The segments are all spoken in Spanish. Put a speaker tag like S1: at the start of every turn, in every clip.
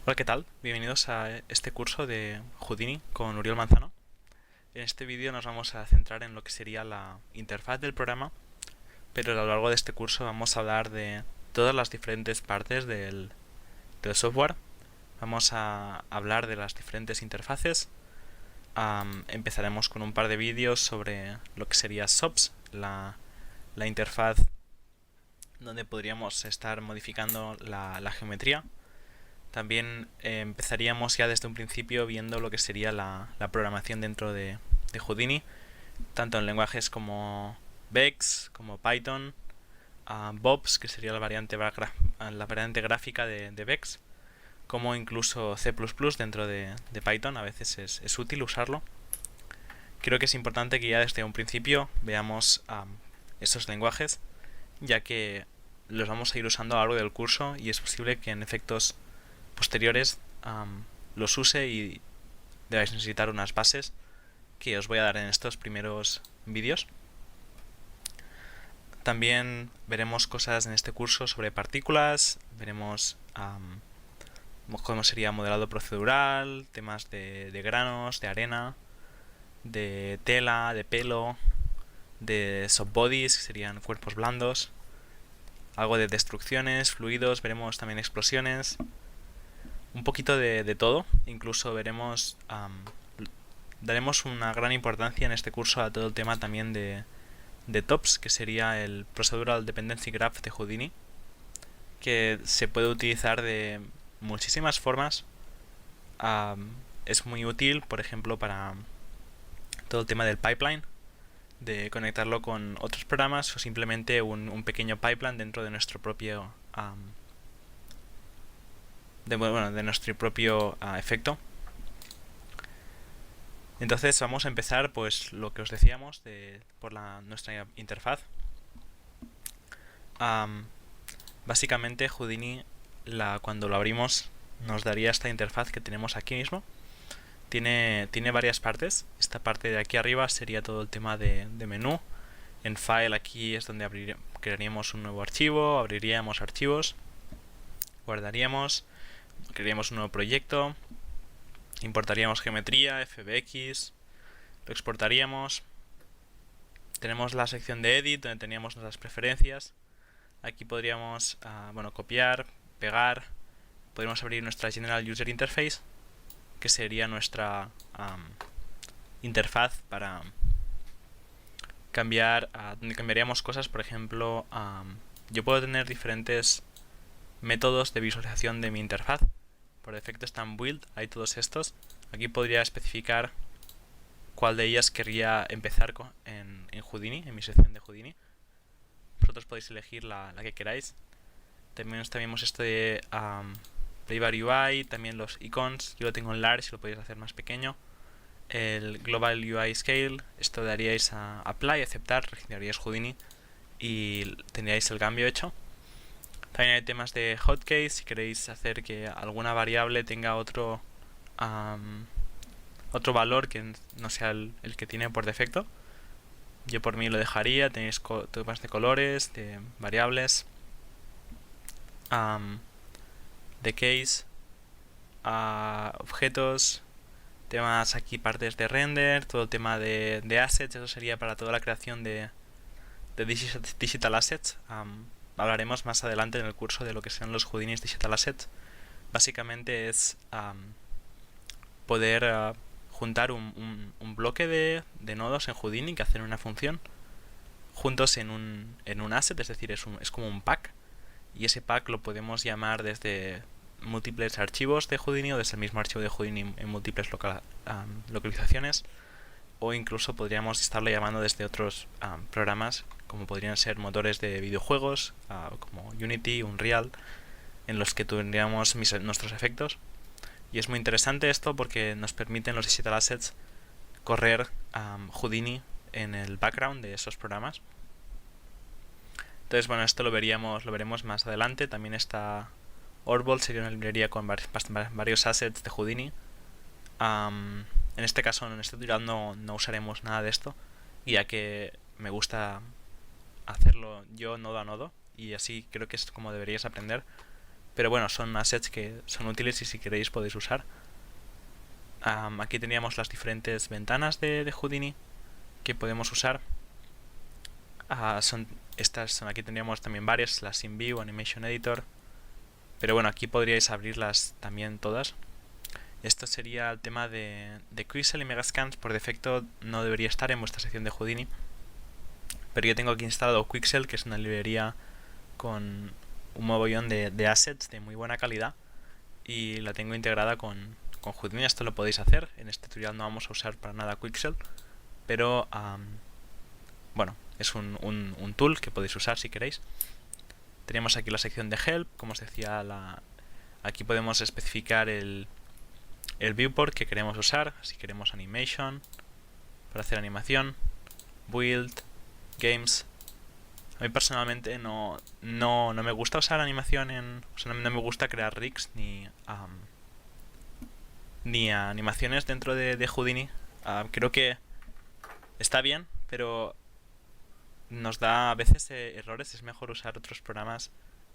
S1: Hola, ¿qué tal? Bienvenidos a este curso de Houdini con Uriel Manzano. En este vídeo nos vamos a centrar en lo que sería la interfaz del programa, pero a lo largo de este curso vamos a hablar de todas las diferentes partes del software. Vamos a hablar de las diferentes interfaces. Empezaremos con un par de vídeos sobre lo que sería SOPs, la interfaz donde podríamos estar modificando la geometría. También empezaríamos ya desde un principio viendo lo que sería la programación dentro de Houdini, tanto en lenguajes como Vex, como Python, Bobs, que sería la variante gráfica de Vex, como incluso C++ dentro de Python. A veces es útil usarlo. Creo que es importante que ya desde un principio veamos estos lenguajes, ya que los vamos a ir usando a lo largo del curso y es posible que en efectos posteriores los use y debáis necesitar unas bases que os voy a dar en estos primeros vídeos. También veremos cosas en este curso sobre partículas, veremos cómo sería modelado procedural, temas de granos, de arena, de tela, de pelo, de soft bodies, que serían cuerpos blandos, algo de destrucciones, fluidos, veremos también explosiones, un poquito de todo. Incluso daremos una gran importancia en este curso a todo el tema también de TOPS, que sería el Procedural Dependency Graph de Houdini, que se puede utilizar de muchísimas formas. Es muy útil, por ejemplo, para todo el tema del pipeline, de conectarlo con otros programas o simplemente un pequeño pipeline dentro de nuestro propio de nuestro propio efecto. Entonces vamos a empezar, pues lo que os decíamos, por nuestra interfaz. Básicamente Houdini, cuando lo abrimos, nos daría esta interfaz que tenemos aquí mismo. Tiene varias partes. Esta parte de aquí arriba sería todo el tema de menú. En File aquí es donde crearíamos un nuevo archivo, abriríamos archivos, guardaríamos, crearíamos un nuevo proyecto, importaríamos geometría, FBX, lo exportaríamos. Tenemos la sección de Edit, donde teníamos nuestras preferencias. Aquí podríamos copiar, pegar. Podríamos abrir nuestra General User Interface, que sería nuestra interfaz para cambiar, donde cambiaríamos cosas. Por ejemplo, yo puedo tener diferentes métodos de visualización de mi interfaz. Por defecto están build, hay todos estos. Aquí podría especificar cuál de ellas querría empezar en Houdini, en mi sección de Houdini. Vosotros podéis elegir la que queráis. También tenemos esto de Playbar UI, también los icons. Yo lo tengo en large, lo podéis hacer más pequeño. El Global UI Scale, esto daríais a Apply, aceptar, regeneraríais Houdini y tendríais el cambio hecho. También hay temas de hotkeys, si queréis hacer que alguna variable tenga otro valor que no sea el que tiene por defecto. Yo por mí lo dejaría. Tenéis temas de colores, de variables, de case, objetos, temas aquí, partes de render, todo el tema de assets. Eso sería para toda la creación de digital assets. Hablaremos más adelante en el curso de lo que son los Houdini Digital Assets. Básicamente es poder juntar un bloque de nodos en Houdini que hacen una función juntos en un asset, es decir, es como un pack, y ese pack lo podemos llamar desde múltiples archivos de Houdini o desde el mismo archivo de Houdini en múltiples localizaciones, o incluso podríamos estarlo llamando desde otros programas, como podrían ser motores de videojuegos, como Unity, Unreal, en los que tendríamos nuestros efectos. Y es muy interesante esto porque nos permiten los digital assets correr Houdini en el background de esos programas. Entonces, bueno, esto lo veremos más adelante. También está Orbol, sería una librería con varios assets de Houdini. En este caso, en este tutorial no usaremos nada de esto, ya que me gusta hacerlo yo nodo a nodo, y así creo que es como deberíais aprender. pero bueno, son assets que son útiles y si queréis podéis usar. Aquí teníamos las diferentes ventanas de Houdini que podemos usar. Aquí tendríamos también varias, la SceneView, Animation Editor, pero bueno, aquí podríais abrirlas también todas. Esto sería el tema de Quixel y Megascans. Por defecto no debería estar en vuestra sección de Houdini, pero yo tengo aquí instalado Quixel, que es una librería con un mogollón de assets de muy buena calidad, y la tengo integrada con Houdini. Esto lo podéis hacer. En este tutorial no vamos a usar para nada Quixel, pero bueno, es un tool que podéis usar si queréis. Tenemos aquí la sección de Help. Como os decía, aquí podemos especificar el viewport que queremos usar. Si queremos Animation, para hacer animación, Build, Games. A mí personalmente no me gusta usar animación o sea, no me gusta crear rigs ni animaciones dentro de Houdini. Creo que está bien, pero nos da a veces errores. Es mejor usar otros programas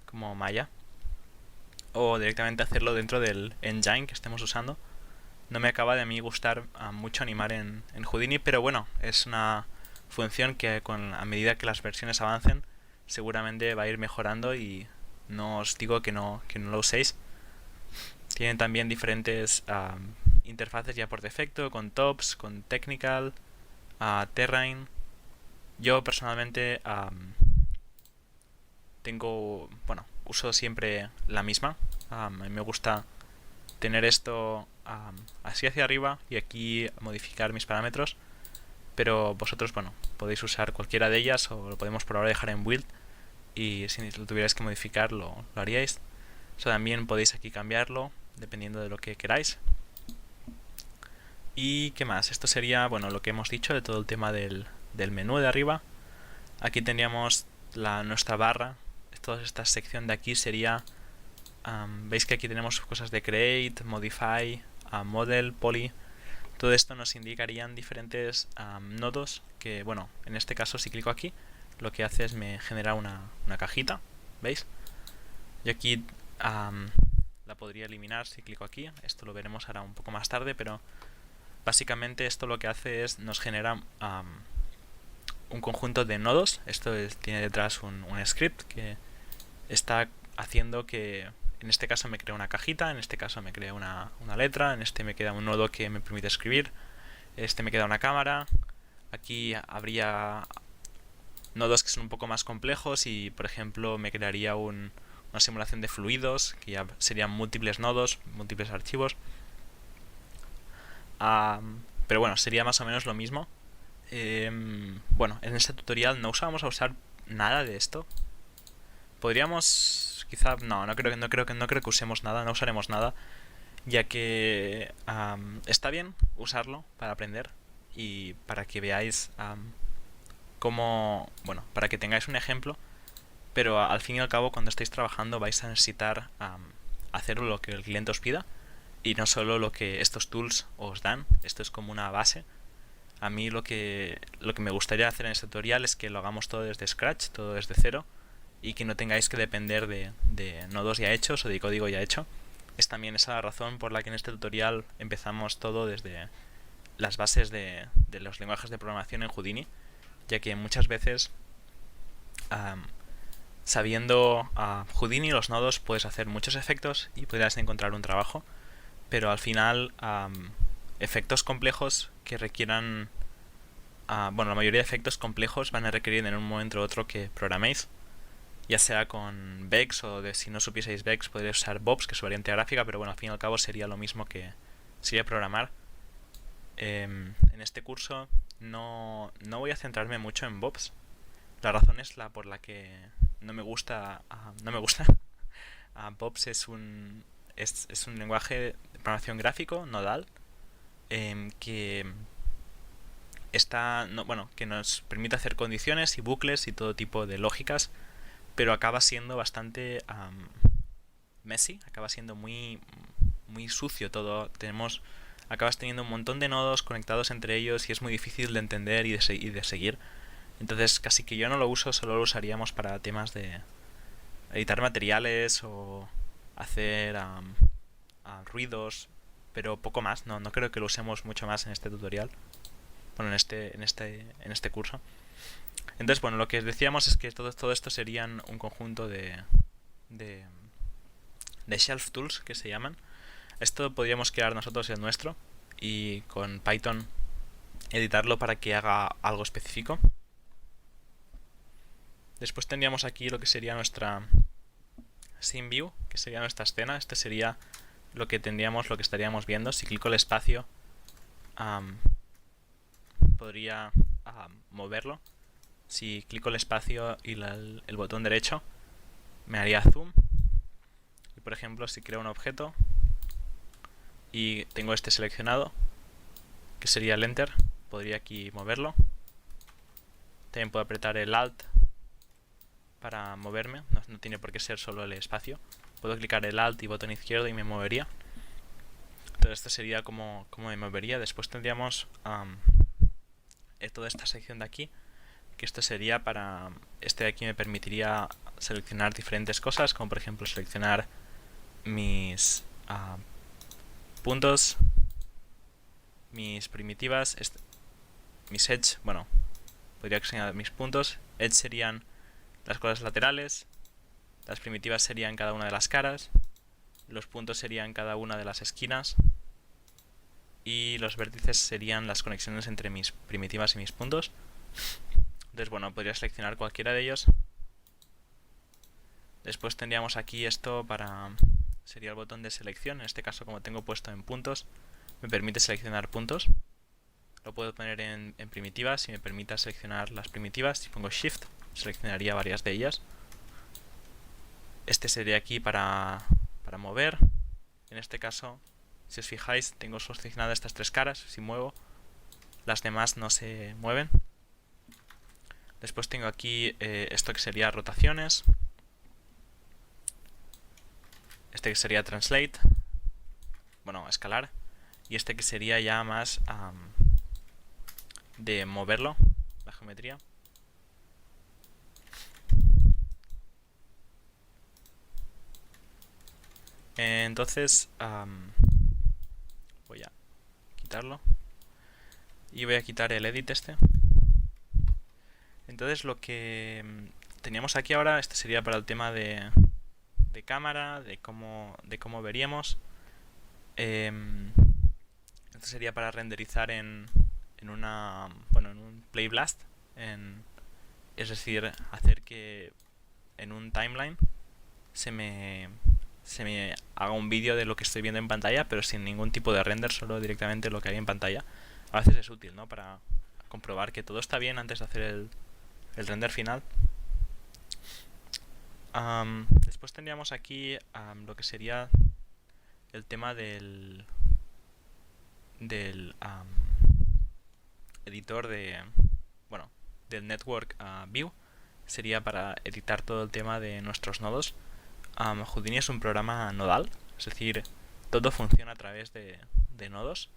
S1: como Maya o directamente hacerlo dentro del engine que estemos usando. No me acaba de a mí gustar mucho animar en Houdini, pero bueno, es una función que a medida que las versiones avancen seguramente va a ir mejorando, y no os digo que no lo uséis. Tienen también diferentes interfaces ya por defecto, con Tops, con Technical, Terrain. Yo personalmente uso siempre la misma. A mí me gusta tener esto así hacia arriba y aquí modificar mis parámetros, pero vosotros, bueno, podéis usar cualquiera de ellas o lo podemos por ahora dejar en build, y si lo tuvierais que modificar lo haríais. Eso también podéis aquí cambiarlo dependiendo de lo que queráis. ¿Y qué más? Esto sería, bueno, lo que hemos dicho de todo el tema del menú de arriba. Aquí tendríamos nuestra barra. Toda esta sección de aquí sería, veis que aquí tenemos cosas de Create, Modify, Model, Poly. Todo esto nos indicarían diferentes nodos que, bueno, en este caso si clico aquí, lo que hace es me genera una cajita, ¿veis? Y aquí la podría eliminar si clico aquí. Esto lo veremos ahora un poco más tarde, pero básicamente esto lo que hace es nos genera un conjunto de nodos. Esto tiene detrás un script que está haciendo que en este caso me crea una cajita, en este caso me crea una letra, en este me queda un nodo que me permite escribir, este me queda una cámara. Aquí habría nodos que son un poco más complejos y, por ejemplo, me crearía una simulación de fluidos, que ya serían múltiples nodos, múltiples archivos. Pero bueno, sería más o menos lo mismo. Bueno, en este tutorial no vamos a usar nada de esto. Podríamos, quizá, no creo que usemos nada, no usaremos nada, ya que está bien usarlo para aprender y para que veáis cómo, bueno, para que tengáis un ejemplo, pero al fin y al cabo cuando estéis trabajando vais a necesitar hacer lo que el cliente os pida y no solo lo que estos tools os dan. Esto es como una base. A mí lo que me gustaría hacer en este tutorial es que lo hagamos todo desde scratch, todo desde cero, y que no tengáis que depender de nodos ya hechos o de código ya hecho. Es también esa la razón por la que en este tutorial empezamos todo desde las bases de los lenguajes de programación en Houdini, ya que muchas veces sabiendo Houdini, los nodos, puedes hacer muchos efectos y podrás encontrar un trabajo, pero al final efectos complejos que requieran bueno, la mayoría de efectos complejos van a requerir en un momento u otro que programéis, ya sea con Vex o si no supieseis Vex podréis usar Bobs, que es su variante gráfica, pero bueno, al fin y al cabo sería lo mismo que sería programar. En este curso no voy a centrarme mucho en Bobs. La razón es por la que no me gusta. Bobs es un lenguaje de programación gráfico nodal que que nos permite hacer condiciones y bucles y todo tipo de lógicas, pero acaba siendo bastante messy, acaba siendo muy sucio todo. Acabas teniendo un montón de nodos conectados entre ellos y es muy difícil de entender y de seguir. Entonces casi que yo no lo uso, solo lo usaríamos para temas de editar materiales o hacer ruidos, pero poco más. No creo que lo usemos mucho más en este tutorial. Bueno, en este curso. Entonces, bueno, lo que decíamos es que todo esto serían un conjunto de shelf tools que se llaman. Esto podríamos crear nosotros el nuestro y con Python editarlo para que haga algo específico. Después tendríamos aquí lo que sería nuestra scene view, que sería nuestra escena. Este sería lo que estaríamos viendo. Si clico el espacio, podría moverlo. Si clico el espacio y el botón derecho, me haría zoom. Y por ejemplo, si creo un objeto y tengo este seleccionado, que sería el enter, podría aquí moverlo. También puedo apretar el alt para moverme, no tiene por qué ser solo el espacio. Puedo clicar el alt y botón izquierdo y me movería. Entonces esto sería como me movería. Después tendríamos toda esta sección de aquí, que esto sería para... Este de aquí me permitiría seleccionar diferentes cosas, como por ejemplo seleccionar mis puntos, mis primitivas, mis edge, bueno, podría seleccionar mis puntos. Edge serían las cosas laterales, las primitivas serían cada una de las caras, los puntos serían cada una de las esquinas y los vértices serían las conexiones entre mis primitivas y mis puntos. Entonces, bueno, podría seleccionar cualquiera de ellos. Después tendríamos aquí esto sería el botón de selección. En este caso, como tengo puesto en puntos, me permite seleccionar puntos. Lo puedo poner en primitivas y me permita seleccionar las primitivas. Si pongo Shift, seleccionaría varias de ellas. Este sería aquí para mover. En este caso, si os fijáis, tengo seleccionadas estas tres caras. Si muevo, las demás no se mueven. Después tengo aquí esto que sería rotaciones. Este que sería translate. Bueno, escalar. Y este que sería ya más de moverlo, la geometría. Entonces voy a quitarlo y voy a quitar el edit este. Entonces lo que teníamos aquí ahora, este sería para el tema de cámara, de cómo veríamos. Este sería para renderizar en un Play Blast, es decir, hacer que en un timeline se me haga un vídeo de lo que estoy viendo en pantalla, pero sin ningún tipo de render, solo directamente lo que hay en pantalla. A veces es útil, ¿no? Para comprobar que todo está bien antes de hacer el render final. Después tendríamos aquí lo que sería el tema del editor del Network View. Sería para editar todo el tema de nuestros nodos. Houdini es un programa nodal, es decir, todo funciona a través de nodos.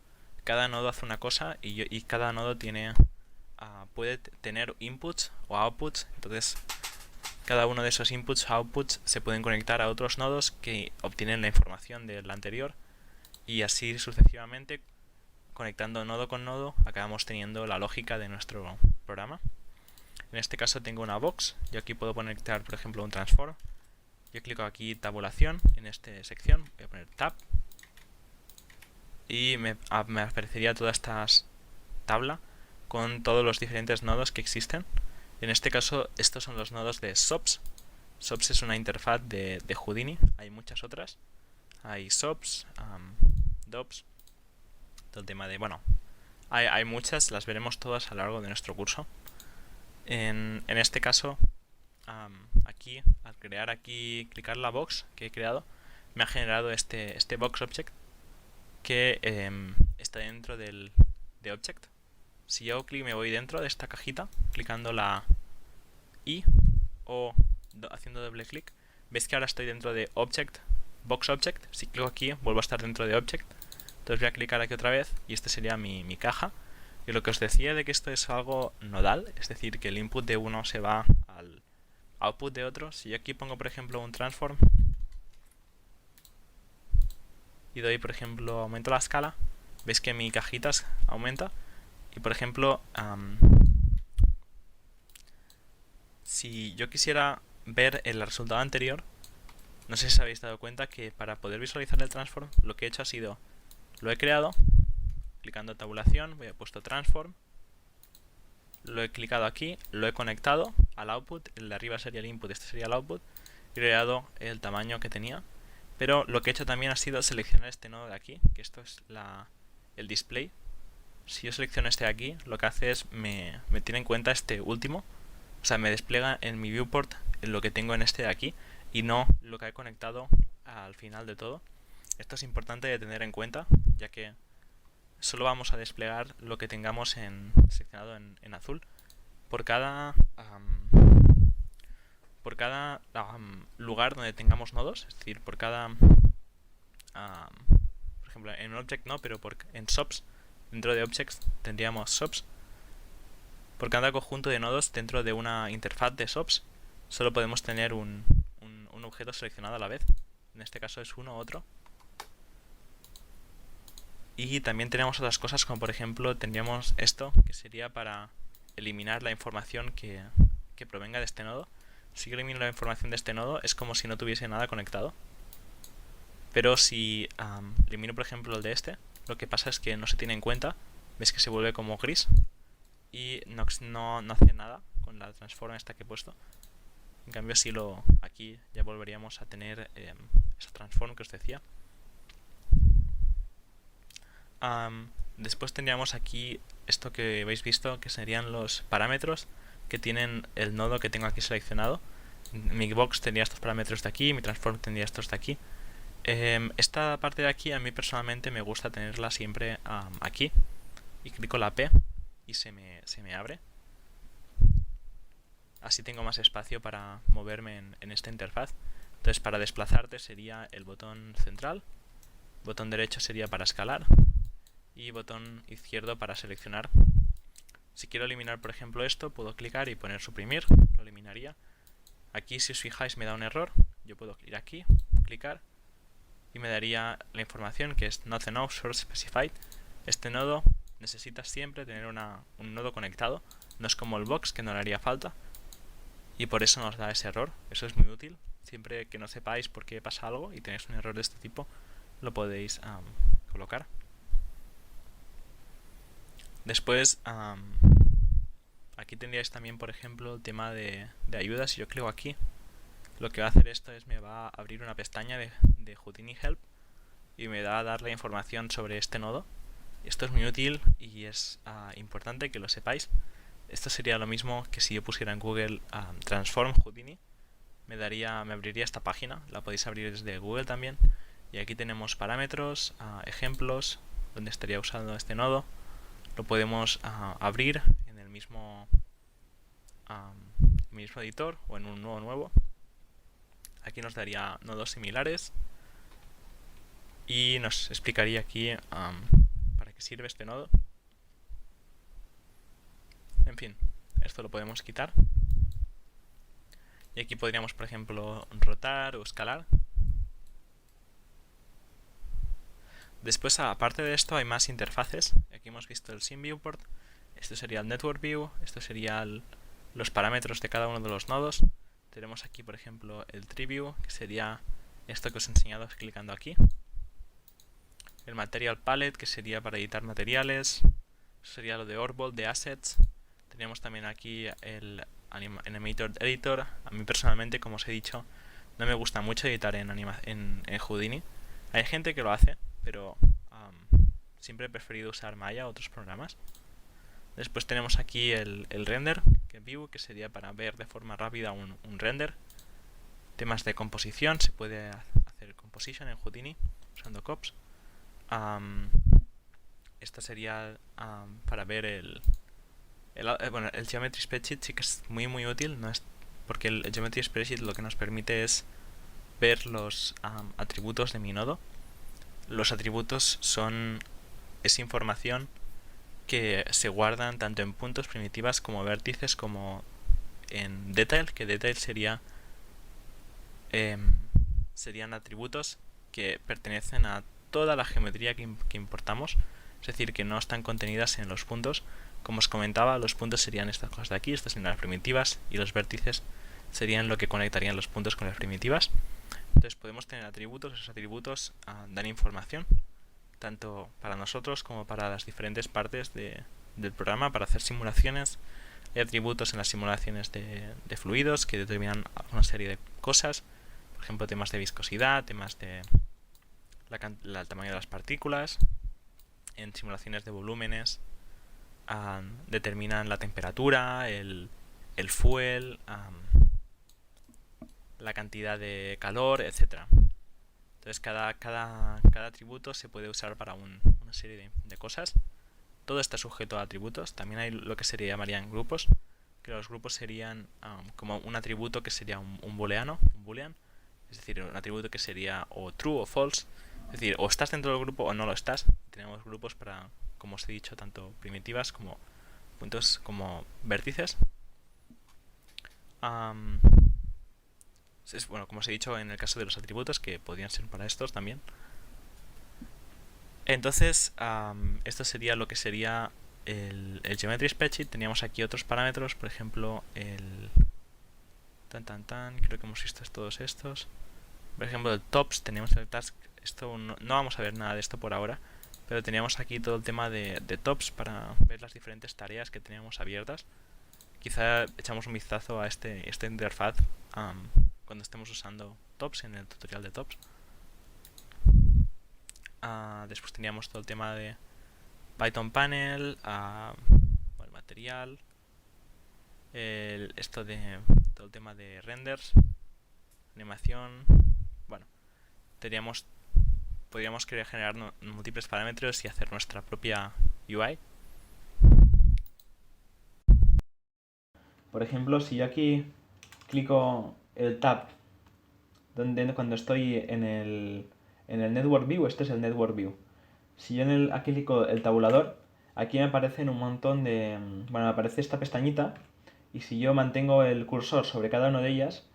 S1: Cada nodo hace una cosa y cada nodo puede tener inputs o outputs. Entonces, cada uno de esos inputs o outputs se pueden conectar a otros nodos que obtienen la información del anterior, y así sucesivamente, conectando nodo con nodo, acabamos teniendo la lógica de nuestro programa. En este caso tengo una box. Yo aquí puedo conectar, por ejemplo, un transform. Yo clico aquí tabulación en esta sección, voy a poner tab y me aparecería toda esta tabla con todos los diferentes nodos que existen. En este caso, estos son los nodos de SOPs. SOPs es una interfaz de Houdini. Hay muchas otras. Hay SOPs, DOPs, todo el tema de... Bueno, hay muchas, las veremos todas a lo largo de nuestro curso. En este caso, aquí, al clicar la box que he creado, me ha generado este box object que está dentro de object. Si yo me voy dentro de esta cajita, clicando la I o haciendo doble clic, veis que ahora estoy dentro de object, box object. Si clico aquí, vuelvo a estar dentro de object. Entonces voy a clicar aquí otra vez y este sería mi caja. Y lo que os decía de que esto es algo nodal, es decir, que el input de uno se va al output de otro. Si yo aquí pongo, por ejemplo, un transform, y doy, por ejemplo, aumento la escala, veis que mi cajita aumenta. Y por ejemplo, si yo quisiera ver el resultado anterior, no sé si os habéis dado cuenta que para poder visualizar el transform, lo que he hecho ha sido, lo he creado, clicando tabulación, he puesto transform, lo he clicado aquí, lo he conectado al output, el de arriba sería el input, este sería el output, y he creado el tamaño que tenía. Pero lo que he hecho también ha sido seleccionar este nodo de aquí, que esto es el display. Si yo selecciono este de aquí, lo que hace es me tiene en cuenta este último, o sea, me despliega en mi viewport lo que tengo en este de aquí y no lo que he conectado al final de todo. Esto es importante de tener en cuenta, ya que solo vamos a desplegar lo que tengamos seleccionado en azul. Por cada lugar donde tengamos nodos, es decir, por cada, por ejemplo, en object no, pero en SOPs, dentro de objects tendríamos SOPs. Por cada conjunto de nodos dentro de una interfaz de SOPs, solo podemos tener un objeto seleccionado a la vez. En este caso es uno u otro. Y también tenemos otras cosas, como por ejemplo tendríamos esto, que sería para eliminar la información que provenga de este nodo. Si yo elimino la información de este nodo, es como si no tuviese nada conectado. Pero si elimino por ejemplo el de este, lo que pasa es que no se tiene en cuenta. Ves que se vuelve como gris y no hace nada con la transform esta que he puesto. En cambio, si aquí ya volveríamos a tener esa transform que os decía. Después tendríamos aquí esto que habéis visto, que serían los parámetros que tienen el nodo que tengo aquí seleccionado. Mi box tendría estos parámetros de aquí, mi transform tendría estos de aquí. Esta parte de aquí a mí personalmente me gusta tenerla siempre aquí. Y clico la P y se me abre. Así tengo más espacio para moverme en esta interfaz. Entonces, para desplazarte sería el botón central, botón derecho sería para escalar y botón izquierdo para seleccionar. Si quiero eliminar, por ejemplo, esto, puedo clicar y poner suprimir, lo eliminaría. Aquí, si os fijáis, me da un error. Yo puedo ir aquí, clicar y me daría la información que es not enough source specified. Este nodo necesita siempre tener un nodo conectado, no es como el box que no le haría falta. Y por eso nos da ese error. Eso es muy útil. Siempre que no sepáis por qué pasa algo y tenéis un error de este tipo, lo podéis colocar. Después, aquí tendríais también, por ejemplo, el tema de ayuda. Si yo clico aquí, lo que va a hacer esto es me va a abrir una pestaña de Houdini Help y me va a dar la información sobre este nodo. Esto es muy útil y es importante que lo sepáis. Esto sería lo mismo que si yo pusiera en Google Transform Houdini, me abriría esta página. La podéis abrir desde Google también. Y aquí tenemos parámetros, ejemplos, donde estaría usando este nodo. Lo podemos abrir en el mismo editor o en un nuevo. Aquí nos daría nodos similares y nos explicaría aquí para qué sirve este nodo. En fin, esto lo podemos quitar. Y aquí podríamos, por ejemplo, rotar o escalar. Después, aparte de esto, hay más interfaces. Aquí hemos visto el Scene Viewport. Esto sería el Network View. Esto sería los parámetros de cada uno de los nodos. Tenemos aquí, por ejemplo, el Tree View, que sería esto que os he enseñado clicando aquí. El Material Palette, que sería para editar materiales. Eso sería lo de Orbol, de Assets. Tenemos también aquí el Animator Editor. A mí personalmente, como os he dicho, no me gusta mucho editar en Houdini. Hay gente que lo hace, pero siempre he preferido usar Maya o otros programas. Después tenemos aquí el Render View, que sería para ver de forma rápida un render. Temas de composición, se puede hacer composition en Houdini usando COPS. Esta sería para ver el Geometry Spreadsheet. Sí que es muy útil, no es porque el Geometry Spreadsheet lo que nos permite es ver los atributos de mi nodo. Los atributos es información que se guardan tanto en puntos, primitivas, como vértices, como en detail, que detail serían atributos que pertenecen a toda la geometría que importamos, es decir, que no están contenidas en los puntos. Como os comentaba, los puntos serían estas cosas de aquí, estas serían las primitivas, y los vértices serían lo que conectarían los puntos con las primitivas. Entonces podemos tener atributos, esos atributos dan información, tanto para nosotros como para las diferentes partes del programa, para hacer simulaciones. Hay atributos en las simulaciones de fluidos que determinan una serie de cosas, por ejemplo temas de viscosidad, temas de el tamaño de las partículas. En simulaciones de volúmenes determinan la temperatura, el fuel, la cantidad de calor, etc. Entonces cada atributo se puede usar para una serie de cosas. Todo está sujeto a atributos. También hay lo que se llamarían grupos, que los grupos serían como un atributo que sería un booleano, un boolean, es decir, un atributo que sería o true o false, es decir, o estás dentro del grupo o no lo estás. Tenemos grupos para, como os he dicho, tanto primitivas como puntos como vértices. Bueno, como os he dicho en el caso de los atributos, que podrían ser para estos también. Entonces, esto sería lo que sería el Geometry Spreadsheet. Teníamos aquí otros parámetros, por ejemplo, el creo que hemos visto todos estos. Por ejemplo, el tops, teníamos el task. Esto no vamos a ver nada de esto por ahora, pero teníamos aquí todo el tema de tops para ver las diferentes tareas que teníamos abiertas. Quizá echamos un vistazo a esta interfaz cuando estemos usando tops en el tutorial de tops. Después teníamos todo el tema de Python Panel, el material, esto de todo el tema de renders, animación. Bueno, podríamos querer generar múltiples parámetros y hacer nuestra propia UI.
S2: Por ejemplo, si yo aquí clico el tab cuando estoy en el Network View, este es el Network View. Si yo aquí clico el tabulador, aquí me aparecen un montón de... Bueno, me aparece esta pestañita y si yo mantengo el cursor sobre cada una de ellas,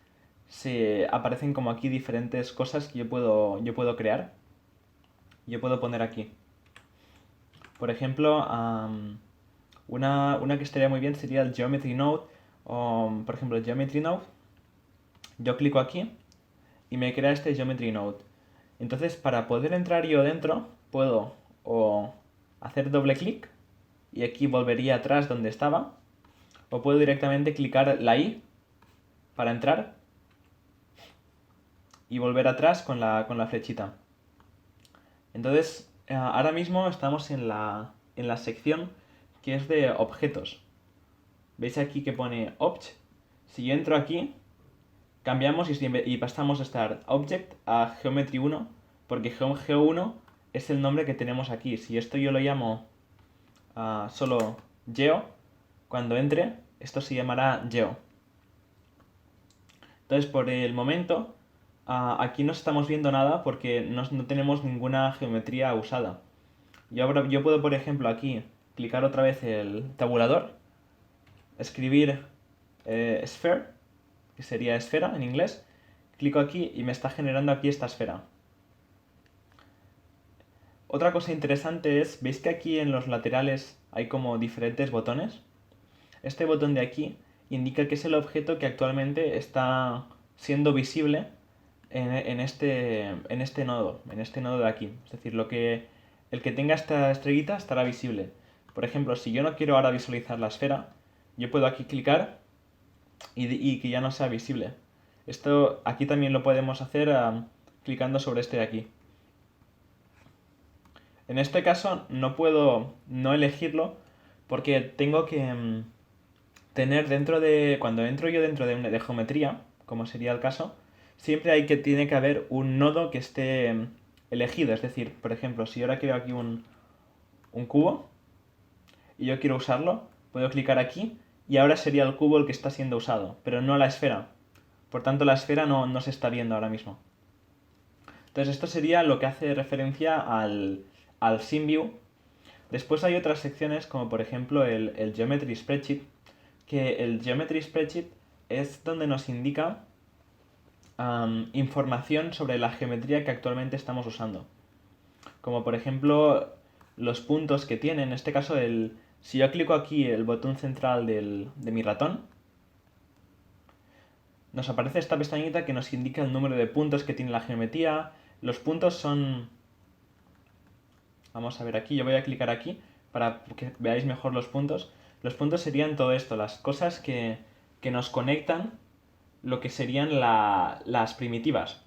S2: se aparecen como aquí diferentes cosas que yo puedo crear. Yo puedo poner aquí. Por ejemplo, una que estaría muy bien sería el Geometry Node. Por ejemplo, el Geometry Node, yo clico aquí y me crea este Geometry Node. Entonces, para poder entrar yo dentro, puedo o hacer doble clic y aquí volvería atrás donde estaba, o puedo directamente clicar la I para entrar y volver atrás con la flechita. Entonces, ahora mismo estamos en la sección que es de objetos. ¿Veis aquí que pone Object? Si yo entro aquí, cambiamos y pasamos de estar Object a Geometry 1, porque Geo1 es el nombre que tenemos aquí. Si esto yo lo llamo solo Geo, cuando entre, esto se llamará Geo. Entonces, por el momento, aquí no estamos viendo nada porque no tenemos ninguna geometría usada. Yo puedo, por ejemplo, aquí clicar otra vez el tabulador, escribir sphere, que sería esfera en inglés, clico aquí y me está generando aquí esta esfera. Otra cosa interesante es, ¿veis que aquí en los laterales hay como diferentes botones? Este botón de aquí indica que es el objeto que actualmente está siendo visible en este nodo de aquí. Es decir, el que tenga esta estrellita estará visible. Por ejemplo, si yo no quiero ahora visualizar la esfera, yo puedo aquí clicar y que ya no sea visible. Esto aquí también lo podemos hacer clicando sobre este de aquí. En este caso no puedo no elegirlo porque tengo que tener cuando entro yo dentro de geometría, como sería el caso, siempre tiene que haber un nodo que esté elegido. Es decir, por ejemplo, si yo ahora quiero aquí un cubo y yo quiero usarlo, puedo clicar aquí y ahora sería el cubo el que está siendo usado, pero no la esfera. Por tanto, la esfera no se está viendo ahora mismo. Entonces esto sería lo que hace referencia al SceneView. Después hay otras secciones como por ejemplo el Geometry Spreadsheet, que el Geometry Spreadsheet es donde nos indica información sobre la geometría que actualmente estamos usando. como por ejemplo los puntos que tiene, en este caso si yo clico aquí el botón central de mi ratón, nos aparece esta pestañita que nos indica el número de puntos que tiene la geometría. Los puntos son... Vamos a ver aquí, yo voy a clicar aquí para que veáis mejor los puntos. Los puntos serían todo esto, las cosas que nos conectan lo que serían las primitivas.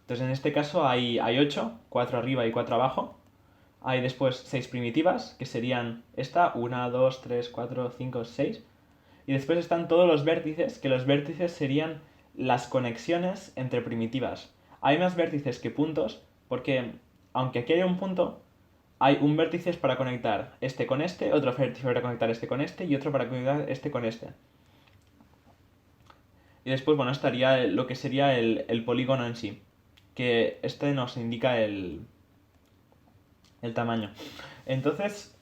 S2: Entonces en este caso hay 8, 4 arriba y 4 abajo. Hay después 6 primitivas, que serían esta, 1, 2, 3, 4, 5, 6. Y después están todos los vértices, que los vértices serían las conexiones entre primitivas. Hay más vértices que puntos, porque aunque aquí haya un punto, hay un vértice para conectar este con este, otro vértice para conectar este con este y otro para conectar este con este. Y después, bueno, estaría lo que sería el polígono en sí, que este nos indica el tamaño. Entonces,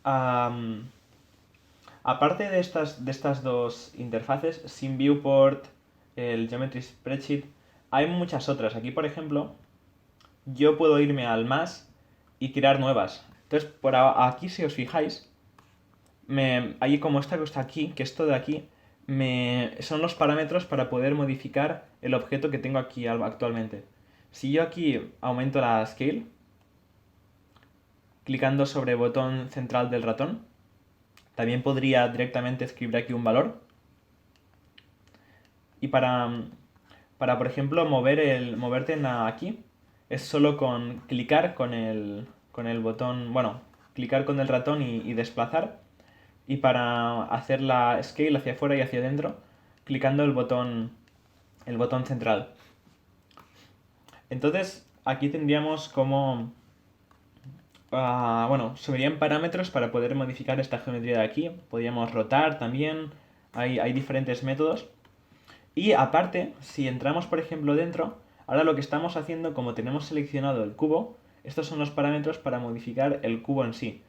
S2: aparte de estas dos interfaces, SceneViewport, el Geometry Spreadsheet, hay muchas otras. Aquí, por ejemplo, yo puedo irme al más y crear nuevas. Entonces, aquí si os fijáis, ahí como esta que está aquí, que esto de aquí, son los parámetros para poder modificar el objeto que tengo aquí actualmente. Si yo aquí aumento la scale, clicando sobre el botón central del ratón, también podría directamente escribir aquí un valor. Y para por ejemplo, moverte aquí, es solo con clicar con el botón, bueno, clicar con el ratón y desplazar. Y para hacer la scale hacia afuera y hacia adentro, clicando el botón central. Entonces, aquí tendríamos como... bueno, subirían parámetros para poder modificar esta geometría de aquí. Podríamos rotar también. Hay diferentes métodos. Y aparte, si entramos por ejemplo dentro, ahora lo que estamos haciendo, como tenemos seleccionado el cubo, estos son los parámetros para modificar el cubo en sí.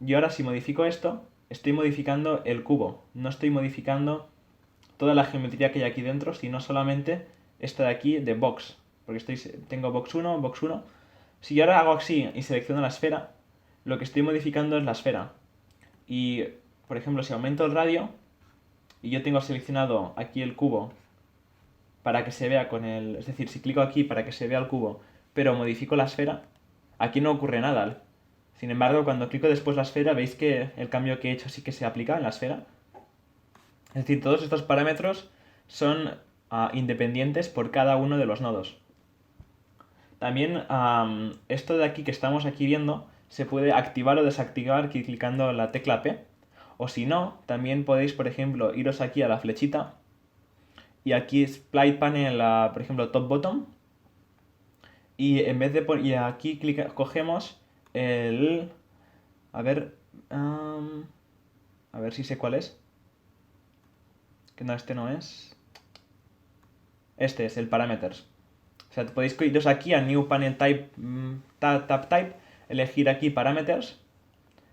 S2: Yo ahora si modifico esto, estoy modificando el cubo, no estoy modificando toda la geometría que hay aquí dentro, sino solamente esta de aquí de box, porque tengo box 1, box 1. Si yo ahora hago así y selecciono la esfera, lo que estoy modificando es la esfera. Y, por ejemplo, si aumento el radio, y yo tengo seleccionado aquí el cubo para que se vea es decir, si clico aquí para que se vea el cubo, pero modifico la esfera, aquí no ocurre nada. Sin embargo, cuando clico después la esfera, veis que el cambio que he hecho sí que se aplica en la esfera. Es decir, todos estos parámetros son independientes por cada uno de los nodos. También esto de aquí que estamos aquí viendo se puede activar o desactivar clicando la tecla P. O si no, también podéis, por ejemplo, iros aquí a la flechita y aquí Split Panel, por ejemplo, Top Bottom. Y en vez de y aquí cogemos el... A ver si sé cuál es. Que no, este no es. Este es el Parameters. O sea, podéis iros aquí a New Panel Type, Tab Type, elegir aquí Parameters.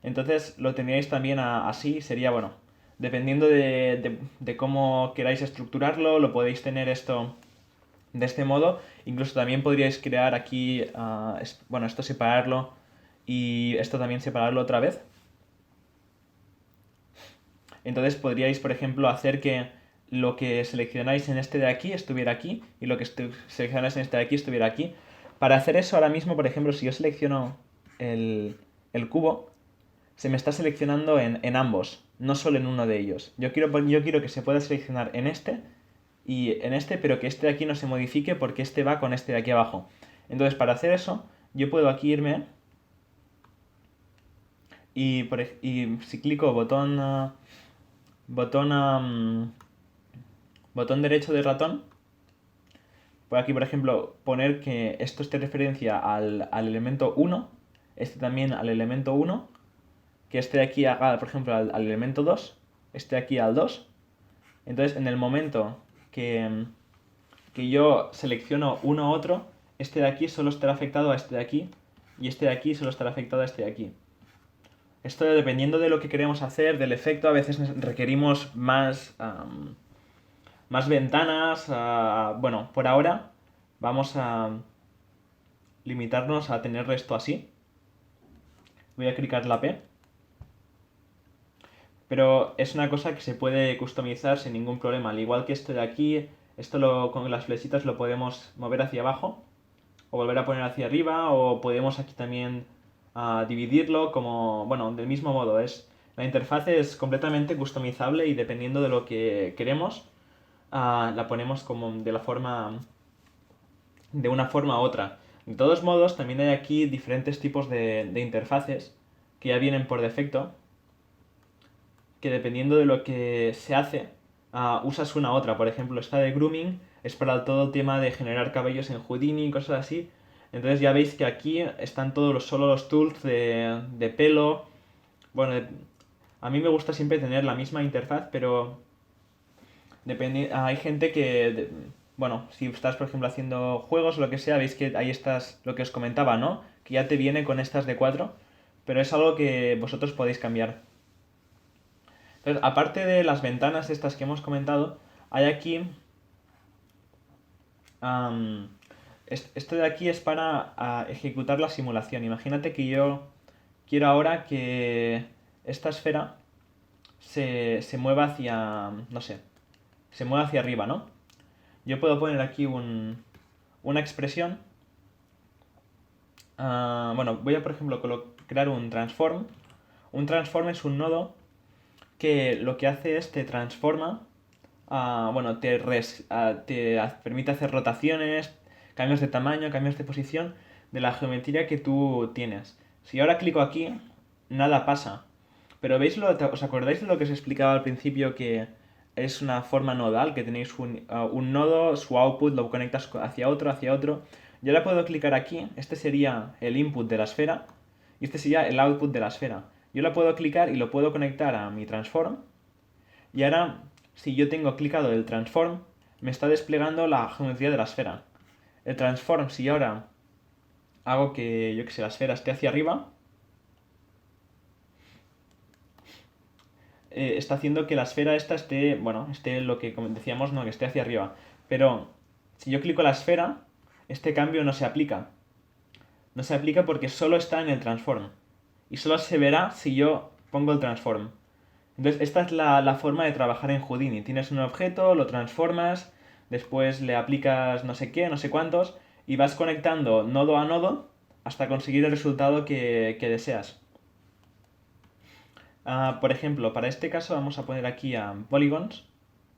S2: Entonces lo teníais también así, sería bueno. Dependiendo de cómo queráis estructurarlo, lo podéis tener esto de este modo. Incluso también podríais crear aquí, bueno, esto separarlo y esto también separarlo otra vez. Entonces podríais, por ejemplo, hacer que lo que seleccionáis en este de aquí estuviera aquí y lo que seleccionáis en este de aquí estuviera aquí. Para hacer eso ahora mismo, por ejemplo, si yo selecciono el cubo, se me está seleccionando en ambos, no solo en uno de ellos. Yo quiero que se pueda seleccionar en este y en este, pero que este de aquí no se modifique porque este va con este de aquí abajo. Entonces, para hacer eso, yo puedo aquí irme y si clico botón derecho del ratón, puedo aquí, por ejemplo, poner que esto esté referencia al elemento 1, este también al elemento 1, que este de aquí haga, por ejemplo, al elemento 2, este de aquí al 2. Entonces, en el momento que yo selecciono uno u otro, este de aquí solo estará afectado a este de aquí y este de aquí solo estará afectado a este de aquí. Esto dependiendo de lo que queremos hacer, del efecto, a veces requerimos más ventanas. Bueno, por ahora vamos a limitarnos a tener esto así. Voy a clicar la P. Pero es una cosa que se puede customizar sin ningún problema. Al igual que esto de aquí, con las flechitas lo podemos mover hacia abajo o volver a poner hacia arriba, o podemos aquí también dividirlo como, bueno, del mismo modo. La interfaz es completamente customizable y dependiendo de lo que queremos, la ponemos como de una forma u otra. De todos modos, también hay aquí diferentes tipos de interfaces que ya vienen por defecto, que dependiendo de lo que se hace, usas una u otra. Por ejemplo, esta de grooming es para todo el tema de generar cabellos en Houdini y cosas así. Entonces ya veis que aquí están solo los tools de pelo. Bueno, a mí me gusta siempre tener la misma interfaz, pero hay gente bueno, si estás por ejemplo haciendo juegos o lo que sea, veis que ahí estás, lo que os comentaba, ¿no? Que ya te viene con estas de 4, pero es algo que vosotros podéis cambiar. Entonces, aparte de las ventanas estas que hemos comentado, hay aquí... am, esto de aquí es para ejecutar la simulación. Imagínate que yo quiero ahora que esta esfera se mueva hacia... no sé, se mueva hacia arriba, ¿no? Yo puedo poner aquí una expresión. Bueno, voy a, por ejemplo, crear un transform. Un transform es un nodo que lo que hace es te transforma, bueno, te permite hacer rotaciones, cambios de tamaño, cambios de posición de la geometría que tú tienes. Si ahora clico aquí, nada pasa. Pero ¿veis os acordáis de lo que os explicaba al principio, que es una forma nodal, que tenéis un nodo, su output lo conectas hacia otro, hacia otro? Yo ahora puedo clicar aquí, este sería el input de la esfera y este sería el output de la esfera. Yo la puedo clicar y lo puedo conectar a mi transform. Y ahora, si yo tengo clicado el transform, me está desplegando la geometría de la esfera. El transform, si ahora hago que, yo que sé, la esfera esté hacia arriba, está haciendo que la esfera esta esté, bueno, esté lo que decíamos, no, que esté hacia arriba. Pero si yo clico la esfera, este cambio no se aplica. No se aplica porque solo está en el transform. Y solo se verá si yo pongo el transform. Entonces, esta es la forma de trabajar en Houdini. Tienes un objeto, lo transformas, después le aplicas no sé qué, no sé cuántos, y vas conectando nodo a nodo hasta conseguir el resultado que deseas. Por ejemplo, para este caso vamos a poner aquí a polygons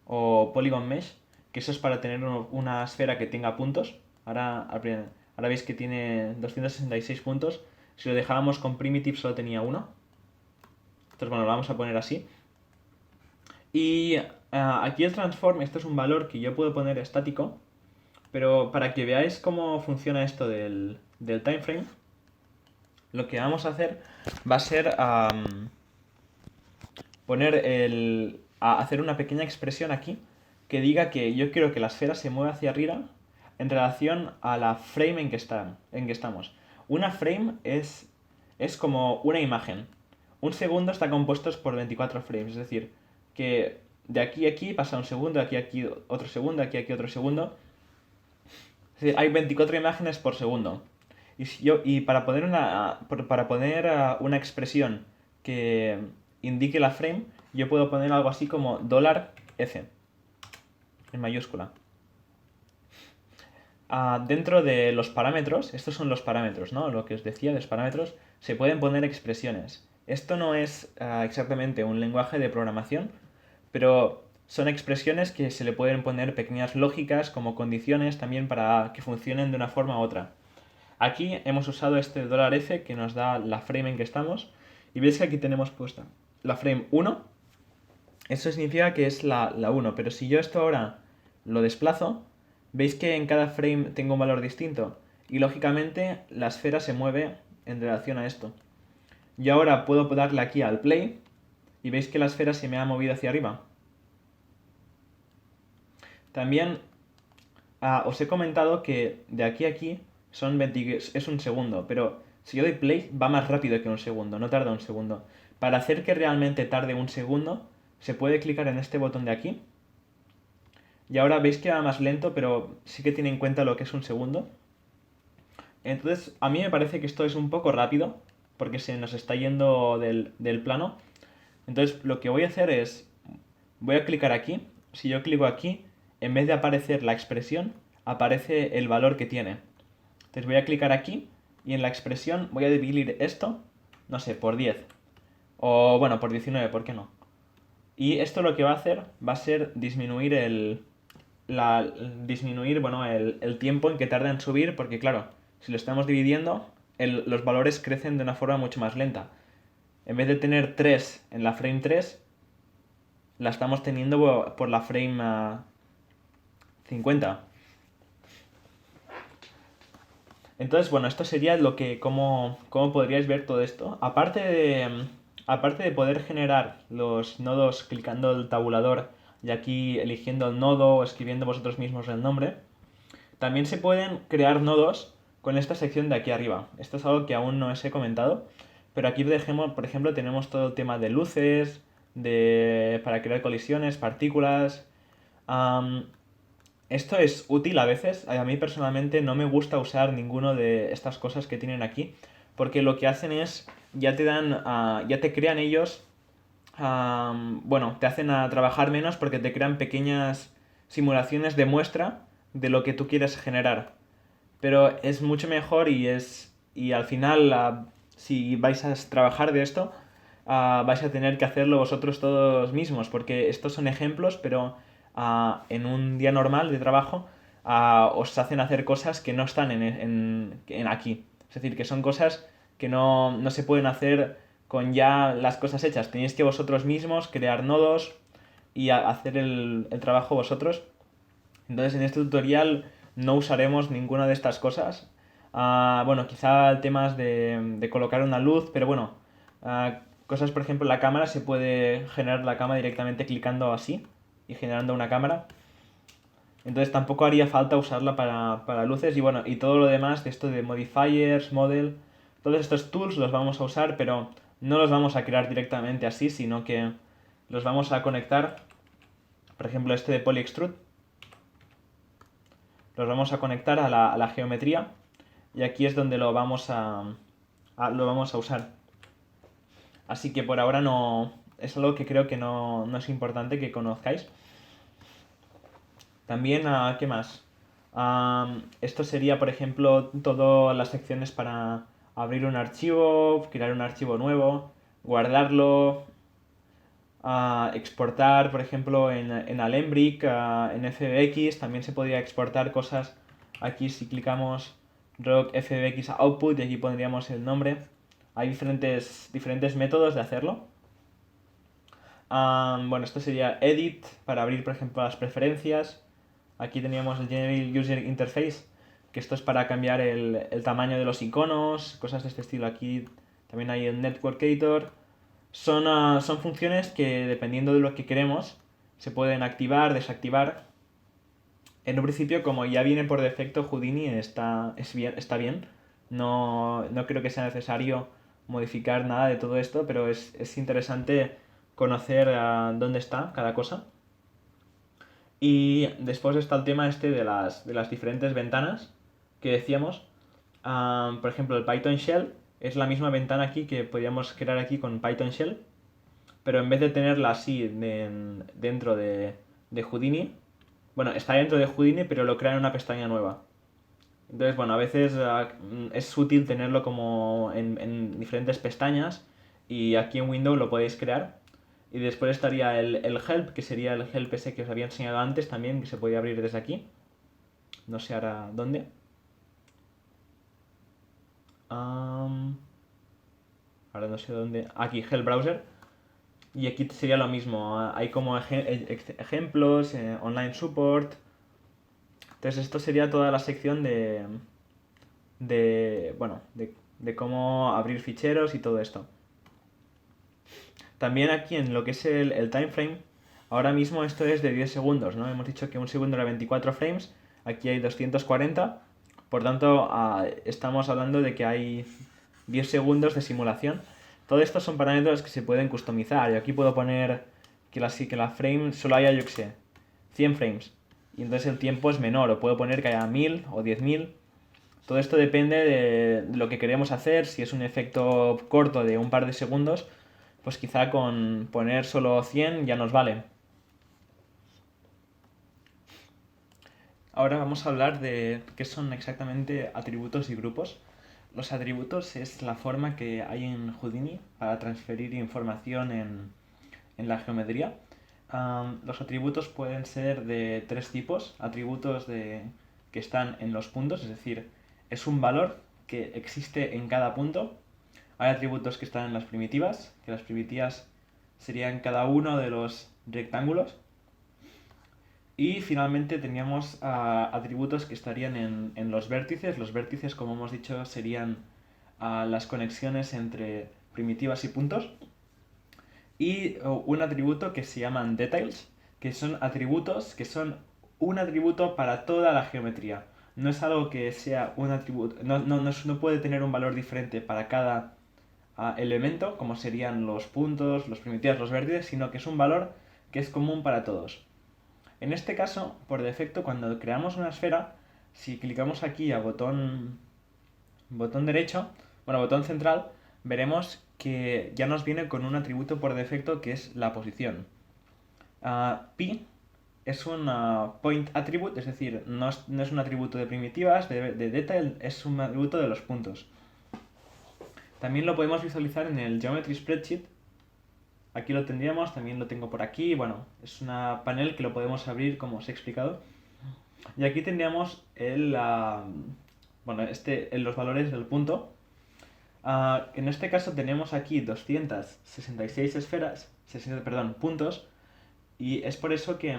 S2: o polygon mesh, que eso es para tener una esfera que tenga puntos. Ahora veis que tiene 266 puntos. Si lo dejábamos con primitive solo tenía uno. Entonces, bueno, lo vamos a poner así. Y aquí el transform, esto es un valor que yo puedo poner estático, pero para que veáis cómo funciona esto del time frame, lo que vamos a hacer va a ser hacer una pequeña expresión aquí que diga que yo quiero que la esfera se mueva hacia arriba en relación a la frame en que estamos. Una frame es como una imagen. Un segundo está compuesto por 24 frames, es decir, que de aquí a aquí pasa un segundo, de aquí a aquí otro segundo, de aquí a aquí otro segundo. Es decir, hay 24 imágenes por segundo. Y para poner una expresión que indique la frame, yo puedo poner algo así como $F en mayúscula. Dentro de los parámetros, estos son los parámetros, ¿no? Lo que os decía de los parámetros, se pueden poner expresiones. Esto no es exactamente un lenguaje de programación, pero son expresiones que se le pueden poner pequeñas lógicas como condiciones también para que funcionen de una forma u otra. Aquí hemos usado este $F que nos da la frame en que estamos, y veis que aquí tenemos puesta la frame 1. Eso significa que es la 1, pero si yo esto ahora lo desplazo, veis que en cada frame tengo un valor distinto y lógicamente la esfera se mueve en relación a esto. Yo ahora puedo darle aquí al play y veis que la esfera se me ha movido hacia arriba. También os he comentado que de aquí a aquí es un segundo, pero si yo doy play va más rápido que un segundo, no tarda un segundo. Para hacer que realmente tarde un segundo, se puede clicar en este botón de aquí. Y ahora veis que va más lento, pero sí que tiene en cuenta lo que es un segundo. Entonces, a mí me parece que esto es un poco rápido, porque se nos está yendo del plano. Entonces, lo que voy a hacer es, voy a clicar aquí. Si yo clico aquí, en vez de aparecer la expresión, aparece el valor que tiene. Entonces voy a clicar aquí y en la expresión voy a dividir esto, no sé, por 10. O bueno, por 19, ¿por qué no? Y esto lo que va a hacer va a ser disminuir el tiempo en que tarda en subir, porque claro, si lo estamos dividiendo, los valores crecen de una forma mucho más lenta. En vez de tener 3 en la frame 3, la estamos teniendo por la frame 50. Entonces, bueno, esto sería cómo podríais ver todo esto. Aparte de poder generar los nodos clicando el tabulador y aquí eligiendo el nodo o escribiendo vosotros mismos el nombre, también se pueden crear nodos con esta sección de aquí arriba. Esto es algo que aún no os he comentado, pero aquí por ejemplo, tenemos todo el tema de luces, para crear colisiones, partículas. Am, Esto es útil a veces. A mí personalmente no me gusta usar ninguno de estas cosas que tienen aquí, porque lo que hacen es, ya te crean ellos, bueno, te hacen a trabajar menos porque te crean pequeñas simulaciones de muestra de lo que tú quieres generar. Pero es mucho mejor y al final, si vais a trabajar de esto, vais a tener que hacerlo vosotros todos mismos, porque estos son ejemplos, pero en un día normal de trabajo os hacen hacer cosas que no están en aquí. Es decir, que son cosas que no se pueden hacer con ya las cosas hechas. Tenéis que vosotros mismos crear nodos y hacer el trabajo vosotros. Entonces en este tutorial no usaremos ninguna de estas cosas. Bueno, quizá temas de colocar una luz, pero bueno, cosas por ejemplo la cámara, se puede generar la cámara directamente clicando así y generando una cámara. Entonces tampoco haría falta usarla para luces y bueno, y todo lo demás de esto de modifiers, model, todos estos tools los vamos a usar, pero no los vamos a crear directamente así, sino que los vamos a conectar, por ejemplo este de polyextrude, los vamos a conectar a la geometría y aquí es donde lo vamos a usar. Así que por ahora no es algo que creo que no es importante que conozcáis. También, ¿qué más? Esto sería, por ejemplo, todas las secciones para abrir un archivo, crear un archivo nuevo, guardarlo, exportar, por ejemplo, en Alembic, en FBX, también se podría exportar cosas. Aquí si clicamos rock FBX output y aquí pondríamos el nombre. Hay diferentes métodos de hacerlo. Bueno, esto sería edit para abrir, por ejemplo, las preferencias. Aquí teníamos el General User Interface, que esto es para cambiar el tamaño de los iconos, cosas de este estilo. Aquí también hay el Networkator. Son funciones que dependiendo de lo que queremos se pueden activar, desactivar. En un principio, como ya viene por defecto, Houdini está bien. No creo que sea necesario modificar nada de todo esto, pero es interesante conocer dónde está cada cosa. Y después está el tema este de las diferentes ventanas que decíamos. Por ejemplo, el Python Shell es la misma ventana aquí que podríamos crear aquí con Python Shell, pero en vez de tenerla así dentro de Houdini, bueno, está dentro de Houdini, pero lo crea en una pestaña nueva. Entonces, bueno, a veces es útil tenerlo como en diferentes pestañas y aquí en Windows lo podéis crear. Y después estaría el help, que sería el help ese que os había enseñado antes también, que se podía abrir desde aquí. No sé ahora dónde. Ahora no sé dónde. Aquí, help browser. Y aquí sería lo mismo. Hay como ejemplos, online support. Entonces esto sería toda la sección bueno, de cómo abrir ficheros y todo esto. También aquí en lo que es el time frame, ahora mismo esto es de 10 segundos, ¿no? Hemos dicho que un segundo era 24 frames, aquí hay 240, por tanto estamos hablando de que hay 10 segundos de simulación. Todo esto son parámetros que se pueden customizar. Yo aquí puedo poner que la frame solo haya, yo que sé, 100 frames. Y entonces el tiempo es menor, o puedo poner que haya 1000 o 10.000. Todo esto depende de lo que queremos hacer. Si es un efecto corto de un par de segundos, pues quizá con poner solo 100 ya nos vale. Ahora vamos a hablar de qué son exactamente atributos y grupos. Los atributos es la forma que hay en Houdini para transferir información en la geometría. Los atributos pueden ser de tres tipos. Atributos que están en los puntos, es decir, es un valor que existe en cada punto. Hay atributos que están en las primitivas, que las primitivas serían cada uno de los rectángulos. Y finalmente teníamos atributos que estarían en los vértices. Los vértices, como hemos dicho, serían las conexiones entre primitivas y puntos. Y un atributo que se llaman details, que son atributos que son un atributo para toda la geometría. No es algo que sea un atributo, no puede tener un valor diferente para cada elemento, como serían los puntos, los primitivos, los vértices, sino que es un valor que es común para todos. En este caso, por defecto, cuando creamos una esfera, si clicamos aquí a botón derecho, bueno, botón central, veremos que ya nos viene con un atributo por defecto que es la posición. Pi es un point attribute, es decir, no es un atributo de primitivas, de detail, es un atributo de los puntos. También lo podemos visualizar en el Geometry Spreadsheet. Aquí lo tendríamos, también lo tengo por aquí. Bueno, es una panel que lo podemos abrir como os he explicado. Y aquí tendríamos los valores del punto. En este caso tenemos aquí 266 puntos. Y es por eso que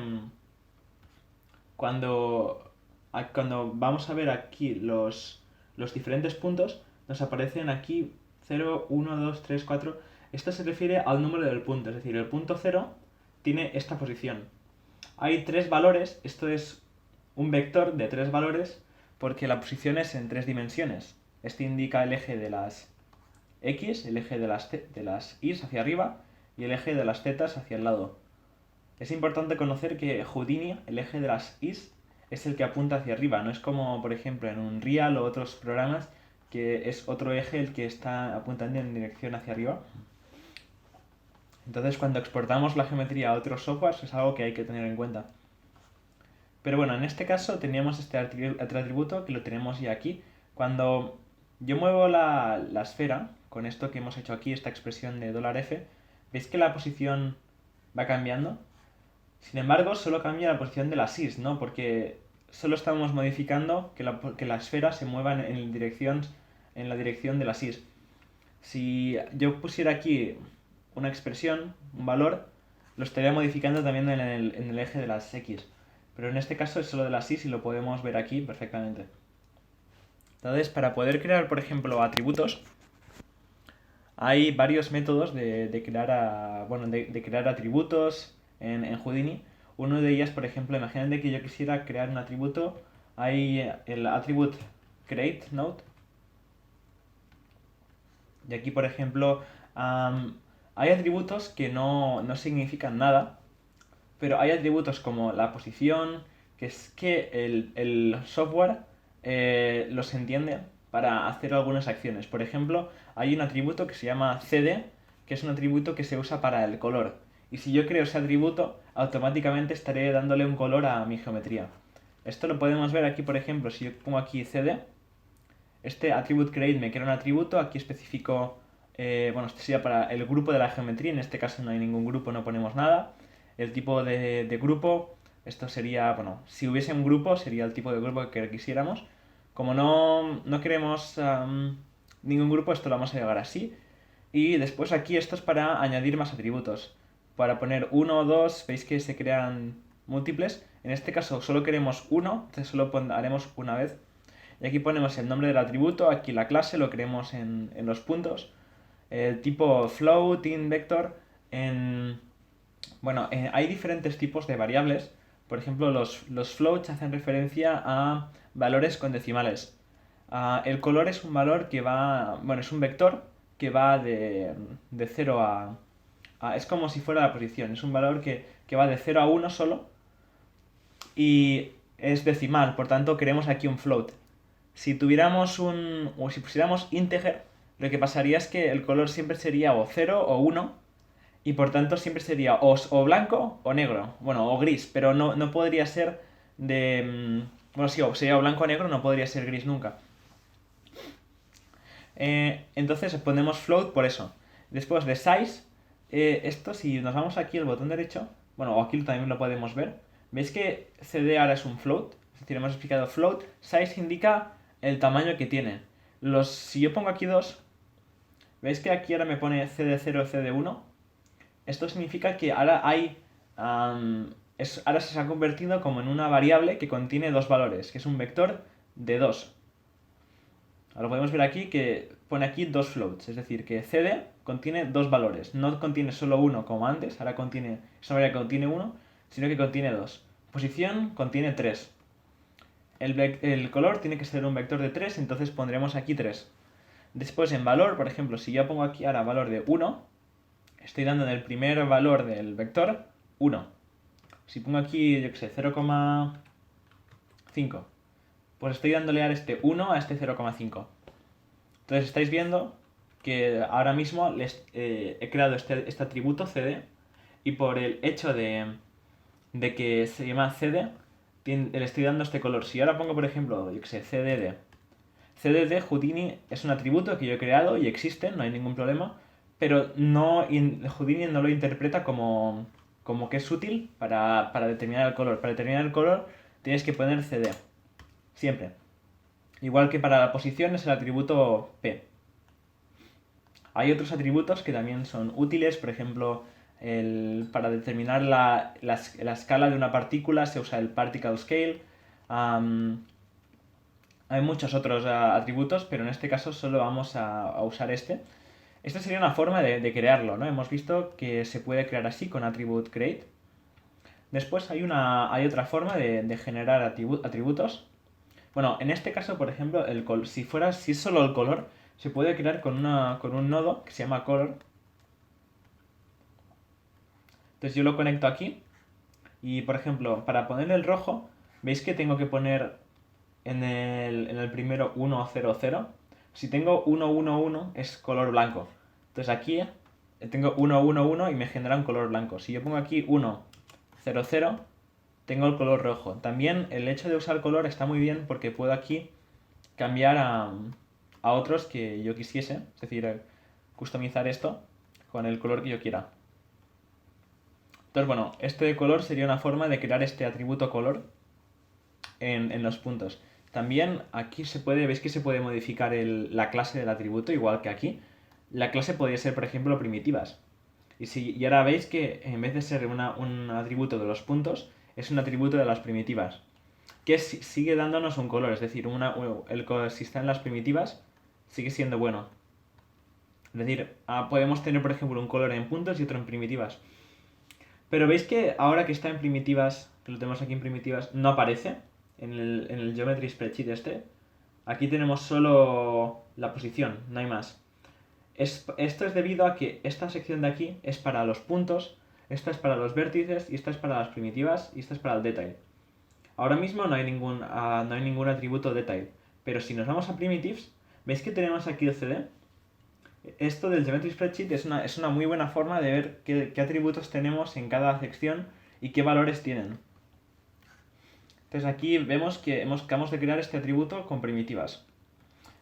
S2: cuando vamos a ver aquí los diferentes puntos, nos aparecen aquí 0, 1, 2, 3, 4. Esto se refiere al número del punto, es decir, el punto 0 tiene esta posición. Hay tres valores, esto es un vector de tres valores porque la posición es en tres dimensiones. Este indica el eje de las X, el eje de las Y hacia arriba y el eje de las Z hacia el lado. Es importante conocer que Houdini, el eje de las Y, es el que apunta hacia arriba, no es como por ejemplo en Unreal o otros programas que es otro eje el que está apuntando en dirección hacia arriba. Entonces cuando exportamos la geometría a otros softwares es algo que hay que tener en cuenta. Pero bueno, en este caso teníamos este atributo que lo tenemos ya aquí. Cuando yo muevo la esfera, con esto que hemos hecho aquí, esta expresión de $F, ¿veis que la posición va cambiando? Sin embargo, solo cambia la posición de las Is, ¿no? Porque solo estamos modificando que la esfera se mueva en la dirección de las Is. Si yo pusiera aquí una expresión, un valor, lo estaría modificando también en el eje de las X. Pero en este caso es solo de las Y y lo podemos ver aquí perfectamente. Entonces, para poder crear, por ejemplo, atributos, hay varios métodos de crear atributos en Houdini. Uno de ellos, por ejemplo, imagínate que yo quisiera crear un atributo. Hay el attribute create node. Y aquí, por ejemplo, hay atributos que no significan nada, pero hay atributos como la posición, que es que el software los entiende para hacer algunas acciones. Por ejemplo, hay un atributo que se llama CD, que es un atributo que se usa para el color. Y si yo creo ese atributo, automáticamente estaré dándole un color a mi geometría. Esto lo podemos ver aquí, por ejemplo, si yo pongo aquí CD, este attribute create me crea un atributo, aquí especifico, este sería para el grupo de la geometría, en este caso no hay ningún grupo, no ponemos nada. El tipo de grupo, esto sería, si hubiese un grupo, sería el tipo de grupo que quisiéramos. Como no queremos ningún grupo, esto lo vamos a llevar así. Y después aquí esto es para añadir más atributos. Para poner 1 o 2, veis que se crean múltiples. En este caso solo queremos uno, entonces solo haremos una vez. Y aquí ponemos el nombre del atributo, aquí la clase lo creemos en los puntos. El tipo float, int, vector. Hay diferentes tipos de variables. Por ejemplo, los floats hacen referencia a valores con decimales. El color es un valor que es un vector que va de 0 es como si fuera la posición. Es un valor que va de 0 a 1 solo y es decimal, por tanto queremos aquí un float. si tuviéramos o si pusiéramos integer, lo que pasaría es que el color siempre sería o 0 o 1, y por tanto siempre sería o blanco o negro, bueno, o gris, pero no podría ser de... bueno, sí, o sería o blanco o negro, no podría ser gris nunca. Entonces ponemos float por eso. Después de size, esto si nos vamos aquí al botón derecho, bueno, o aquí también lo podemos ver, veis que CD ahora es un float, es decir, hemos explicado float, size indica el tamaño que tiene. Si yo pongo aquí 2, veis que aquí ahora me pone CD0, CD1, esto significa que ahora hay... ahora se ha convertido como en una variable que contiene dos valores, que es un vector de 2. Ahora podemos ver aquí que pone aquí dos floats, es decir, que CD contiene dos valores. No contiene solo uno como antes, ahora contiene, esa variable contiene uno, sino que contiene dos. Posición contiene 3. El color tiene que ser un vector de 3, entonces pondremos aquí 3. Después en valor, por ejemplo, si yo pongo aquí ahora valor de 1, estoy dando en el primer valor del vector 1. Si pongo aquí, yo que sé, 0,5, pues estoy dándole a este 1 a este 0,5. Entonces estáis viendo que ahora mismo he creado este atributo CD, y por el hecho de que se llama CD, le estoy dando este color. Si ahora pongo, por ejemplo, yo que sé, CDD. CDD Houdini es un atributo que yo he creado y existe, no hay ningún problema, pero Houdini no lo interpreta como que es útil para determinar el color. Para determinar el color tienes que poner CD, siempre. Igual que para la posición es el atributo P. Hay otros atributos que también son útiles, por ejemplo, para determinar la escala de una partícula se usa el particle scale. Hay muchos otros atributos, pero en este caso solo vamos a usar este. Esta sería una forma de crearlo, ¿no? Hemos visto que se puede crear así con attribute create. Después hay otra forma de generar atributos. Bueno, en este caso, por ejemplo, si es solo el color, se puede crear con un nodo que se llama color. Entonces yo lo conecto aquí y, por ejemplo, para ponerle el rojo, veis que tengo que poner en el primero 1, 0, 0. Si tengo 1, 1, 1 es color blanco. Entonces aquí tengo 1, 1, 1 y me genera un color blanco. Si yo pongo aquí 1, 0, 0, tengo el color rojo. También el hecho de usar color está muy bien porque puedo aquí cambiar a otros que yo quisiese. Es decir, customizar esto con el color que yo quiera. Entonces, bueno, este color sería una forma de crear este atributo color en los puntos. También aquí veis que se puede modificar la clase del atributo, igual que aquí. La clase podría ser, por ejemplo, primitivas. Y ahora veis que en vez de ser un atributo de los puntos, es un atributo de las primitivas. Que sigue dándonos un color, es decir, si está en las primitivas, sigue siendo bueno. Es decir, podemos tener, por ejemplo, un color en puntos y otro en primitivas. Pero veis que ahora que está en primitivas, que lo tenemos aquí en primitivas, no aparece en el Geometry Spreadsheet este. Aquí tenemos solo la posición, no hay más. Esto es debido a que esta sección de aquí es para los puntos, esta es para los vértices, y esta es para las primitivas, y esta es para el detail. Ahora mismo no hay ningún atributo detail, pero si nos vamos a primitives, ¿veis que tenemos aquí el CD? Esto del Geometry Spreadsheet es una muy buena forma de ver qué atributos tenemos en cada sección y qué valores tienen. Entonces aquí vemos que acabamos de crear este atributo con primitivas.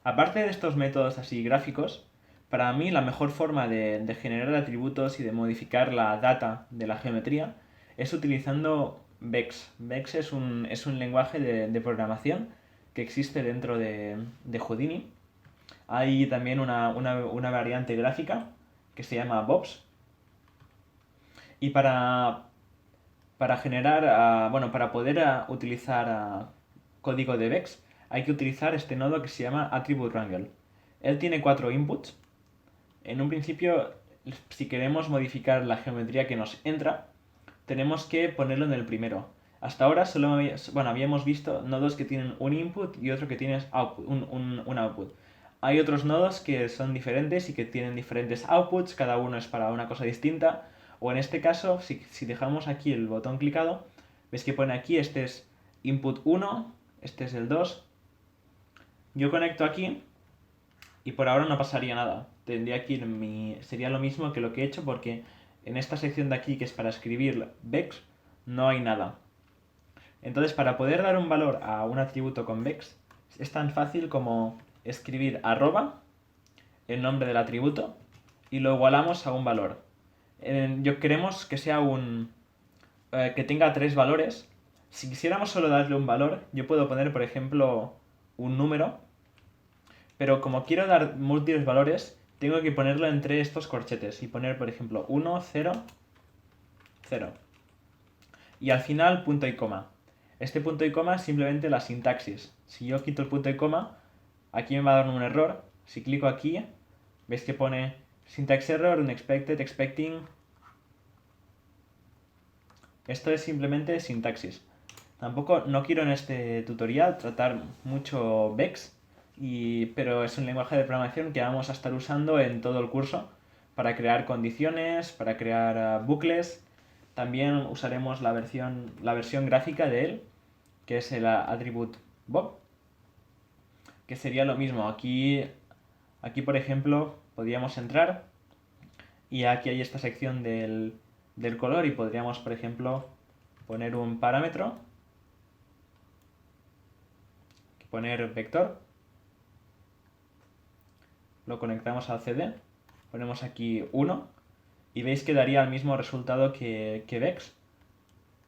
S2: Aparte de estos métodos así gráficos, para mí la mejor forma de generar atributos y de modificar la data de la geometría es utilizando Vex. Vex es un lenguaje de programación que existe dentro de Houdini. Hay también una variante gráfica que se llama Bobs. Y para poder utilizar código de Vex, hay que utilizar este nodo que se llama Attribute Wrangle. Él tiene 4 inputs. En un principio, si queremos modificar la geometría que nos entra, tenemos que ponerlo en el primero. Hasta ahora solo habíamos visto nodos que tienen un input y otro que tiene un output. Hay otros nodos que son diferentes y que tienen diferentes outputs, cada uno es para una cosa distinta. O en este caso, si dejamos aquí el botón clicado, ves que pone aquí, este es input 1, este es el 2. Yo conecto aquí y por ahora no pasaría nada. Tendría que sería lo mismo que lo que he hecho porque en esta sección de aquí que es para escribir vex no hay nada. Entonces, para poder dar un valor a un atributo con vex es tan fácil como escribir arroba, el nombre del atributo, y lo igualamos a un valor. Yo queremos que sea que tenga 3 valores. Si quisiéramos solo darle un valor, yo puedo poner, por ejemplo, un número, pero como quiero dar múltiples valores, tengo que ponerlo entre estos corchetes y poner, por ejemplo, 1, 0, 0. Y al final, punto y coma. Este punto y coma es simplemente la sintaxis. Si yo quito el punto y coma, aquí me va a dar un error. Si clico aquí, veis que pone syntax error, unexpected, expecting. Esto es simplemente sintaxis. Tampoco no quiero en este tutorial tratar mucho vex, pero es un lenguaje de programación que vamos a estar usando en todo el curso para crear condiciones, para crear bucles. También usaremos la versión gráfica de él, que es el attribute bob, que sería lo mismo. Aquí por ejemplo, podríamos entrar y aquí hay esta sección del color y podríamos, por ejemplo, poner un parámetro, poner vector, lo conectamos al CD, ponemos aquí 1 y veis que daría el mismo resultado que vex.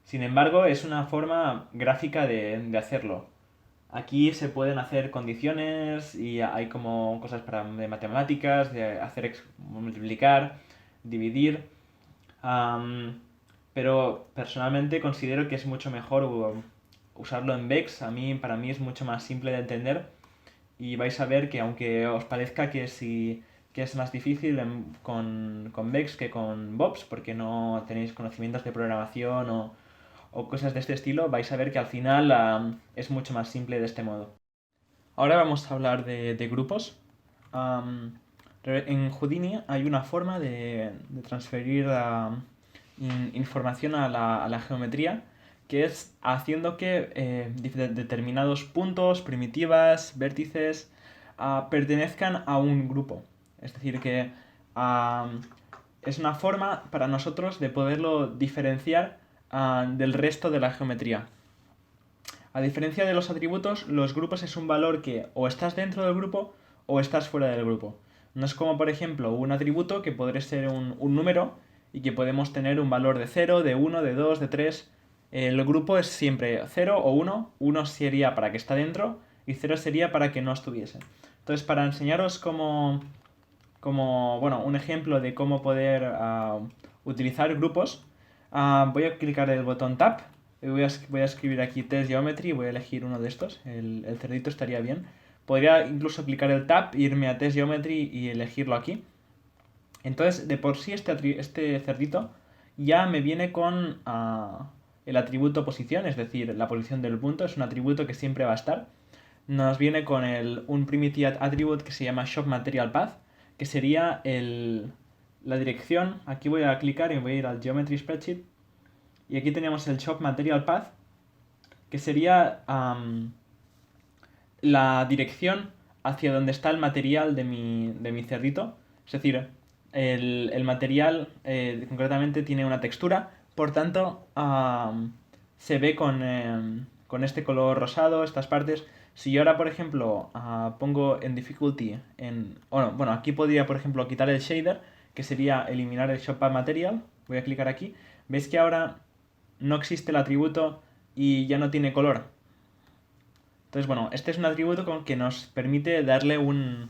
S2: Sin embargo, es una forma gráfica de hacerlo. Aquí se pueden hacer condiciones y hay como cosas de matemáticas, de hacer multiplicar, dividir. Pero personalmente considero que es mucho mejor usarlo en vex. Para mí es mucho más simple de entender y vais a ver que aunque os parezca que es más difícil con vex que con bobs porque no tenéis conocimientos de programación o cosas de este estilo, vais a ver que al final es mucho más simple de este modo. Ahora vamos a hablar de grupos. En Houdini hay una forma de transferir información a la geometría que es haciendo que determinados puntos, primitivas, vértices, pertenezcan a un grupo. Es decir, que es una forma para nosotros de poderlo diferenciar del resto de la geometría. A diferencia de los atributos, los grupos es un valor que o estás dentro del grupo o estás fuera del grupo. No es como, por ejemplo, un atributo que podría ser un número y que podemos tener un valor de 0, de 1, de 2, de 3. El grupo es siempre 0 o 1. 1 sería para que está dentro y 0 sería para que no estuviese. Entonces, para enseñaros un ejemplo de cómo poder utilizar grupos, voy a clicar el botón Tab. Voy a escribir aquí Test Geometry y voy a elegir uno de estos. El cerdito estaría bien. Podría incluso clicar el Tab, irme a Test Geometry y elegirlo aquí. Entonces, de por sí este cerdito ya me viene con el atributo posición, es decir, la posición del punto. Es un atributo que siempre va a estar. Nos viene con un primitive attribute que se llama ShopMaterialPath, que sería la dirección. Aquí voy a clicar y voy a ir al Geometry Spreadsheet. Y aquí tenemos el ShopMaterialPath, que sería la dirección hacia donde está el material de mi cerdito. Es decir, el material concretamente tiene una textura, por tanto se ve con este color rosado, estas partes. Si yo ahora, por ejemplo, pongo en difficulty, aquí podría, por ejemplo, quitar el shader, que sería eliminar el ShopMaterial. Voy a clicar aquí. ¿Veis que ahora no existe el atributo y ya no tiene color? Entonces, este es un atributo que nos permite darle un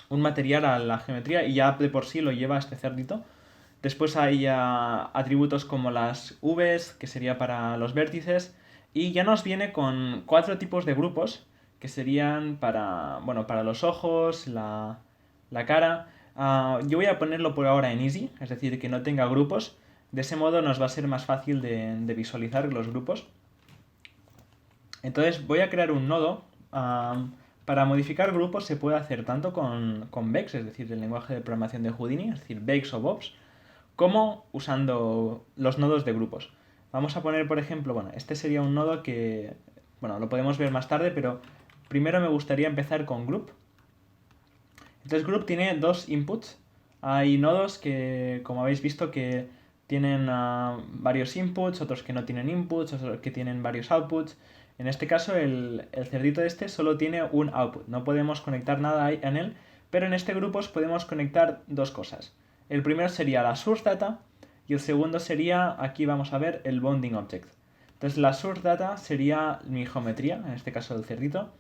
S2: material a la geometría y ya de por sí lo lleva este cerdito. Después hay atributos como las Vs, que sería para los vértices, y ya nos viene con 4 tipos de grupos, que serían para los ojos, la cara. Yo voy a ponerlo por ahora en easy, es decir, que no tenga grupos. De ese modo nos va a ser más fácil de visualizar los grupos. Entonces voy a crear un nodo. Para modificar grupos se puede hacer tanto con vex, es decir, el lenguaje de programación de Houdini, es decir, vex o bobs, como usando los nodos de grupos. Vamos a poner, por ejemplo, este sería un nodo que, lo podemos ver más tarde, pero primero me gustaría empezar con group. Entonces group tiene dos inputs. Hay nodos que, como habéis visto, que tienen varios inputs, otros que no tienen inputs, otros que tienen varios outputs. En este caso el cerdito este solo tiene un output, no podemos conectar nada en él, pero en este grupo podemos conectar dos cosas. El primero sería la source data y el segundo sería, aquí vamos a ver, el bounding object. Entonces la source data sería mi geometría, en este caso el cerdito,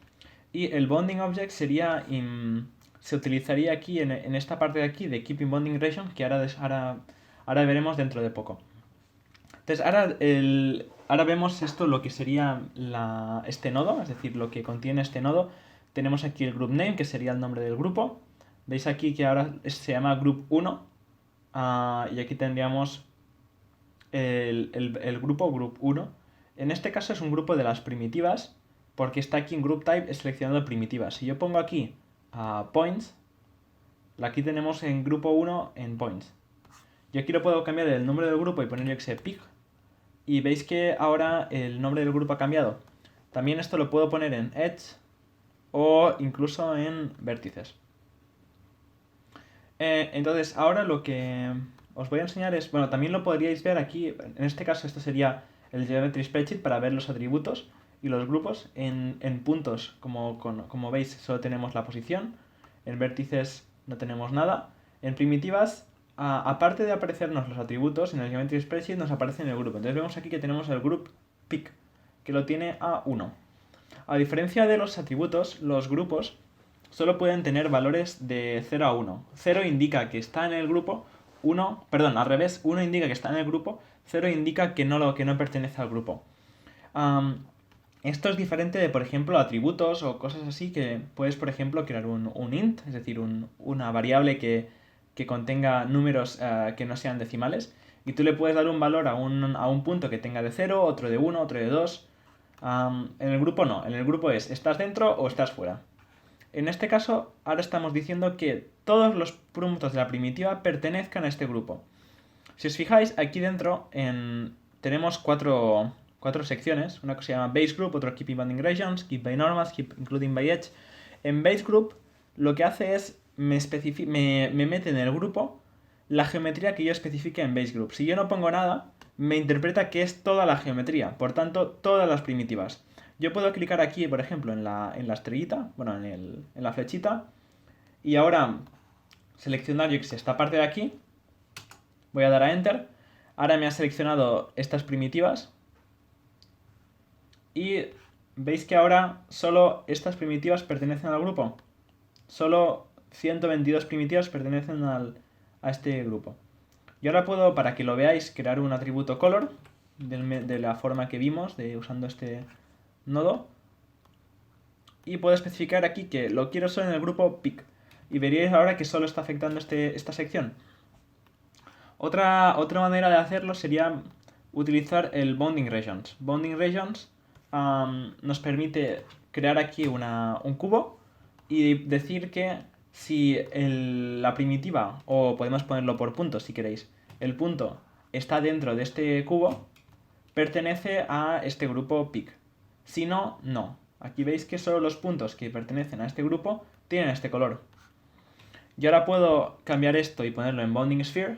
S2: y el bounding object sería se utilizaría aquí en esta parte de aquí de keeping bounding region, que ahora veremos dentro de poco. Entonces ahora vemos esto, lo que sería este nodo, es decir, lo que contiene este nodo. Tenemos aquí el group name, que sería el nombre del grupo. Veis aquí que ahora se llama group 1. Y aquí tendríamos el grupo group 1. En este caso es un grupo de las primitivas, porque está aquí en group type seleccionado primitivas. Si yo pongo aquí points, aquí tenemos en grupo 1 en points. Yo aquí lo puedo cambiar el nombre del grupo y ponerle que sea pig. Y veis que ahora el nombre del grupo ha cambiado. También esto lo puedo poner en edge o incluso en vértices. Entonces ahora lo que os voy a enseñar es, bueno, también lo podríais ver aquí, en este caso esto sería el Geometry Spreadsheet para ver los atributos y los grupos. En puntos, como veis, solo tenemos la posición. En vértices no tenemos nada. En primitivas, aparte de aparecernos los atributos, en el Geometry Spreadsheet nos aparece en el grupo. Entonces vemos aquí que tenemos el group pick, que lo tiene a 1. A diferencia de los atributos, los grupos solo pueden tener valores de 0 a 1. 0 indica que está en el grupo, 1 indica que está en el grupo, 0 indica que no pertenece al grupo. Esto es diferente de, por ejemplo, atributos o cosas así que puedes, por ejemplo, crear un int, es decir, una variable que contenga números que no sean decimales, y tú le puedes dar un valor a un punto que tenga de 0, otro de 1, otro de 2. En el grupo no, en el grupo es ¿estás dentro o estás fuera? En este caso, ahora estamos diciendo que todos los puntos de la primitiva pertenezcan a este grupo. Si os fijáis, aquí dentro tenemos cuatro secciones. Una que se llama Base Group, otro Keeping Bounding Regions, Keep by Normals, Keep Including by Edge. En Base Group lo que hace es me mete en el grupo la geometría que yo especifique en Base Group. Si yo no pongo nada, me interpreta que es toda la geometría, por tanto, todas las primitivas. Yo puedo clicar aquí, por ejemplo, en la estrellita, bueno, en la flechita, y ahora seleccionar, yo que sé, esta parte de aquí. Voy a dar a Enter. Ahora me ha seleccionado estas primitivas. Y veis que ahora solo estas primitivas pertenecen al grupo. Solo 122 primitivas pertenecen a este grupo. Y ahora puedo, para que lo veáis, crear un atributo color de la forma que vimos, usando este nodo. Y puedo especificar aquí que lo quiero solo en el grupo pick. Y veréis ahora que solo está afectando esta sección. Otra manera de hacerlo sería utilizar el Bounding Regions. Bounding Regions nos permite crear aquí un cubo y decir que si la primitiva, o podemos ponerlo por puntos si queréis, el punto está dentro de este cubo, pertenece a este grupo pick. Si no, no. Aquí veis que solo los puntos que pertenecen a este grupo tienen este color. Y ahora puedo cambiar esto y ponerlo en Bounding Sphere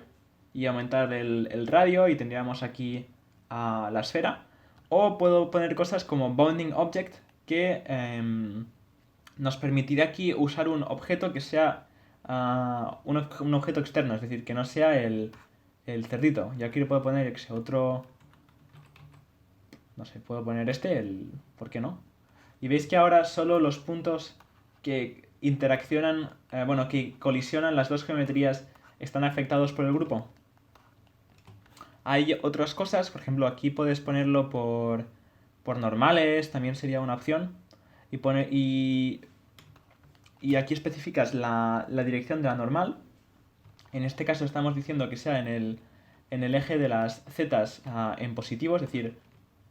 S2: y aumentar el radio y tendríamos aquí la esfera. O puedo poner cosas como Bounding Object que nos permitirá aquí usar un objeto que sea un objeto externo, es decir, que no sea el cerdito. Y aquí le puedo poner otro... No sé, puedo poner ¿por qué no? Y veis que ahora solo los puntos que interaccionan, que colisionan las dos geometrías están afectados por el grupo. Hay otras cosas, por ejemplo, aquí puedes ponerlo por normales, también sería una opción. Y aquí especificas la dirección de la normal. En este caso estamos diciendo que sea en el eje de las zetas en positivo, es decir,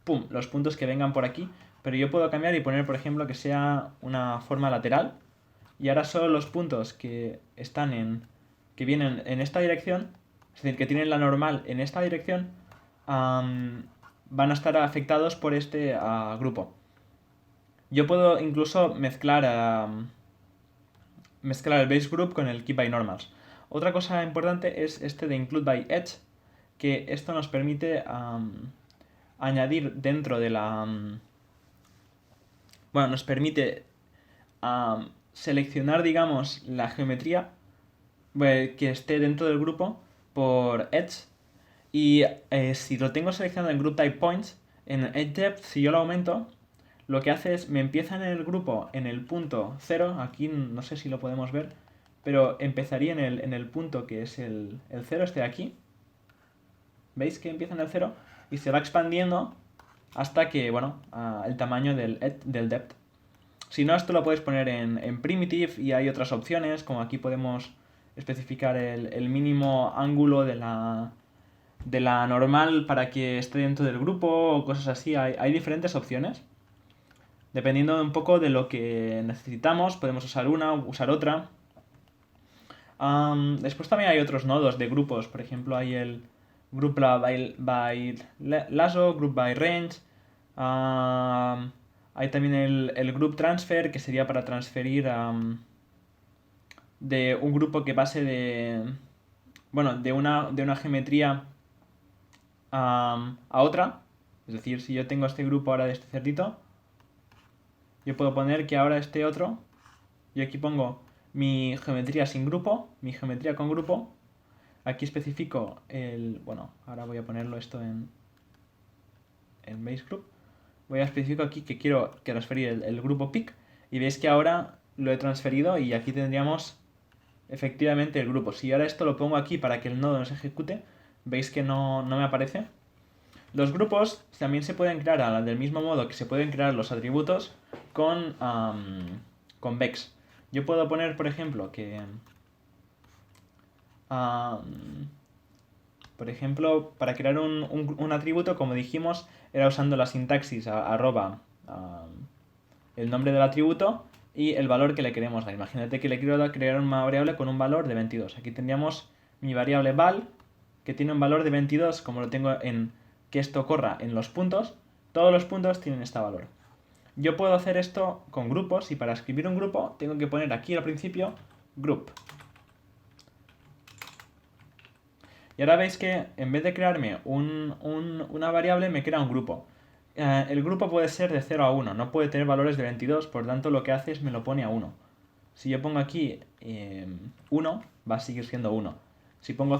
S2: pum, los puntos que vengan por aquí. Pero yo puedo cambiar y poner, por ejemplo, que sea una forma lateral. Y ahora solo los puntos que que vienen en esta dirección, es decir, que tienen la normal en esta dirección, van a estar afectados por este grupo. Yo puedo incluso mezclar el base group con el keep by normals. Otra cosa importante es este de include by edge, que esto nos permite añadir dentro de la... bueno, nos permite seleccionar, digamos, la geometría que esté dentro del grupo por edge. Y si lo tengo seleccionado en group type points, en edge depth, si yo lo aumento, lo que hace es me empieza en el grupo en el punto 0. Aquí no sé si lo podemos ver, pero empezaría en el punto que es el 0, este de aquí. ¿Veis que empieza en el 0? Y se va expandiendo hasta que, bueno, el tamaño del depth. Si no, esto lo puedes poner en primitive y hay otras opciones, como aquí podemos especificar el mínimo ángulo de la normal para que esté dentro del grupo o cosas así. Hay diferentes opciones. Dependiendo un poco de lo que necesitamos, podemos usar una, usar otra. Después también hay otros nodos de grupos. Por ejemplo, hay el group by lasso, group by range. Hay también el group transfer, que sería para transferir de un grupo que pase de una geometría a otra. Es decir, si yo tengo este grupo ahora de este cerdito, yo puedo poner que ahora este otro, yo aquí pongo mi geometría sin grupo, mi geometría con grupo. Aquí especifico bueno, ahora voy a ponerlo esto en base group. Voy a especificar aquí que quiero transferir el grupo pick y veis que ahora lo he transferido y aquí tendríamos efectivamente el grupo. Si ahora esto lo pongo aquí para que el nodo no se ejecute, veis que no me aparece. Los grupos también se pueden crear del mismo modo que se pueden crear los atributos con Vex. Yo puedo poner, por ejemplo, que... por ejemplo, para crear un atributo, como dijimos, era usando la sintaxis arroba el nombre del atributo y el valor que le queremos dar. Imagínate que le quiero crear una variable con un valor de 22. Aquí tendríamos mi variable val, que tiene un valor de 22, como lo tengo en que esto corra en los puntos. Todos los puntos tienen este valor. Yo puedo hacer esto con grupos y para escribir un grupo tengo que poner aquí al principio group. Y ahora veis que en vez de crearme una variable me crea un grupo. El grupo puede ser de 0 a 1, no puede tener valores de 22, por tanto lo que hace es me lo pone a 1. Si yo pongo aquí 1, va a seguir siendo 1. Si pongo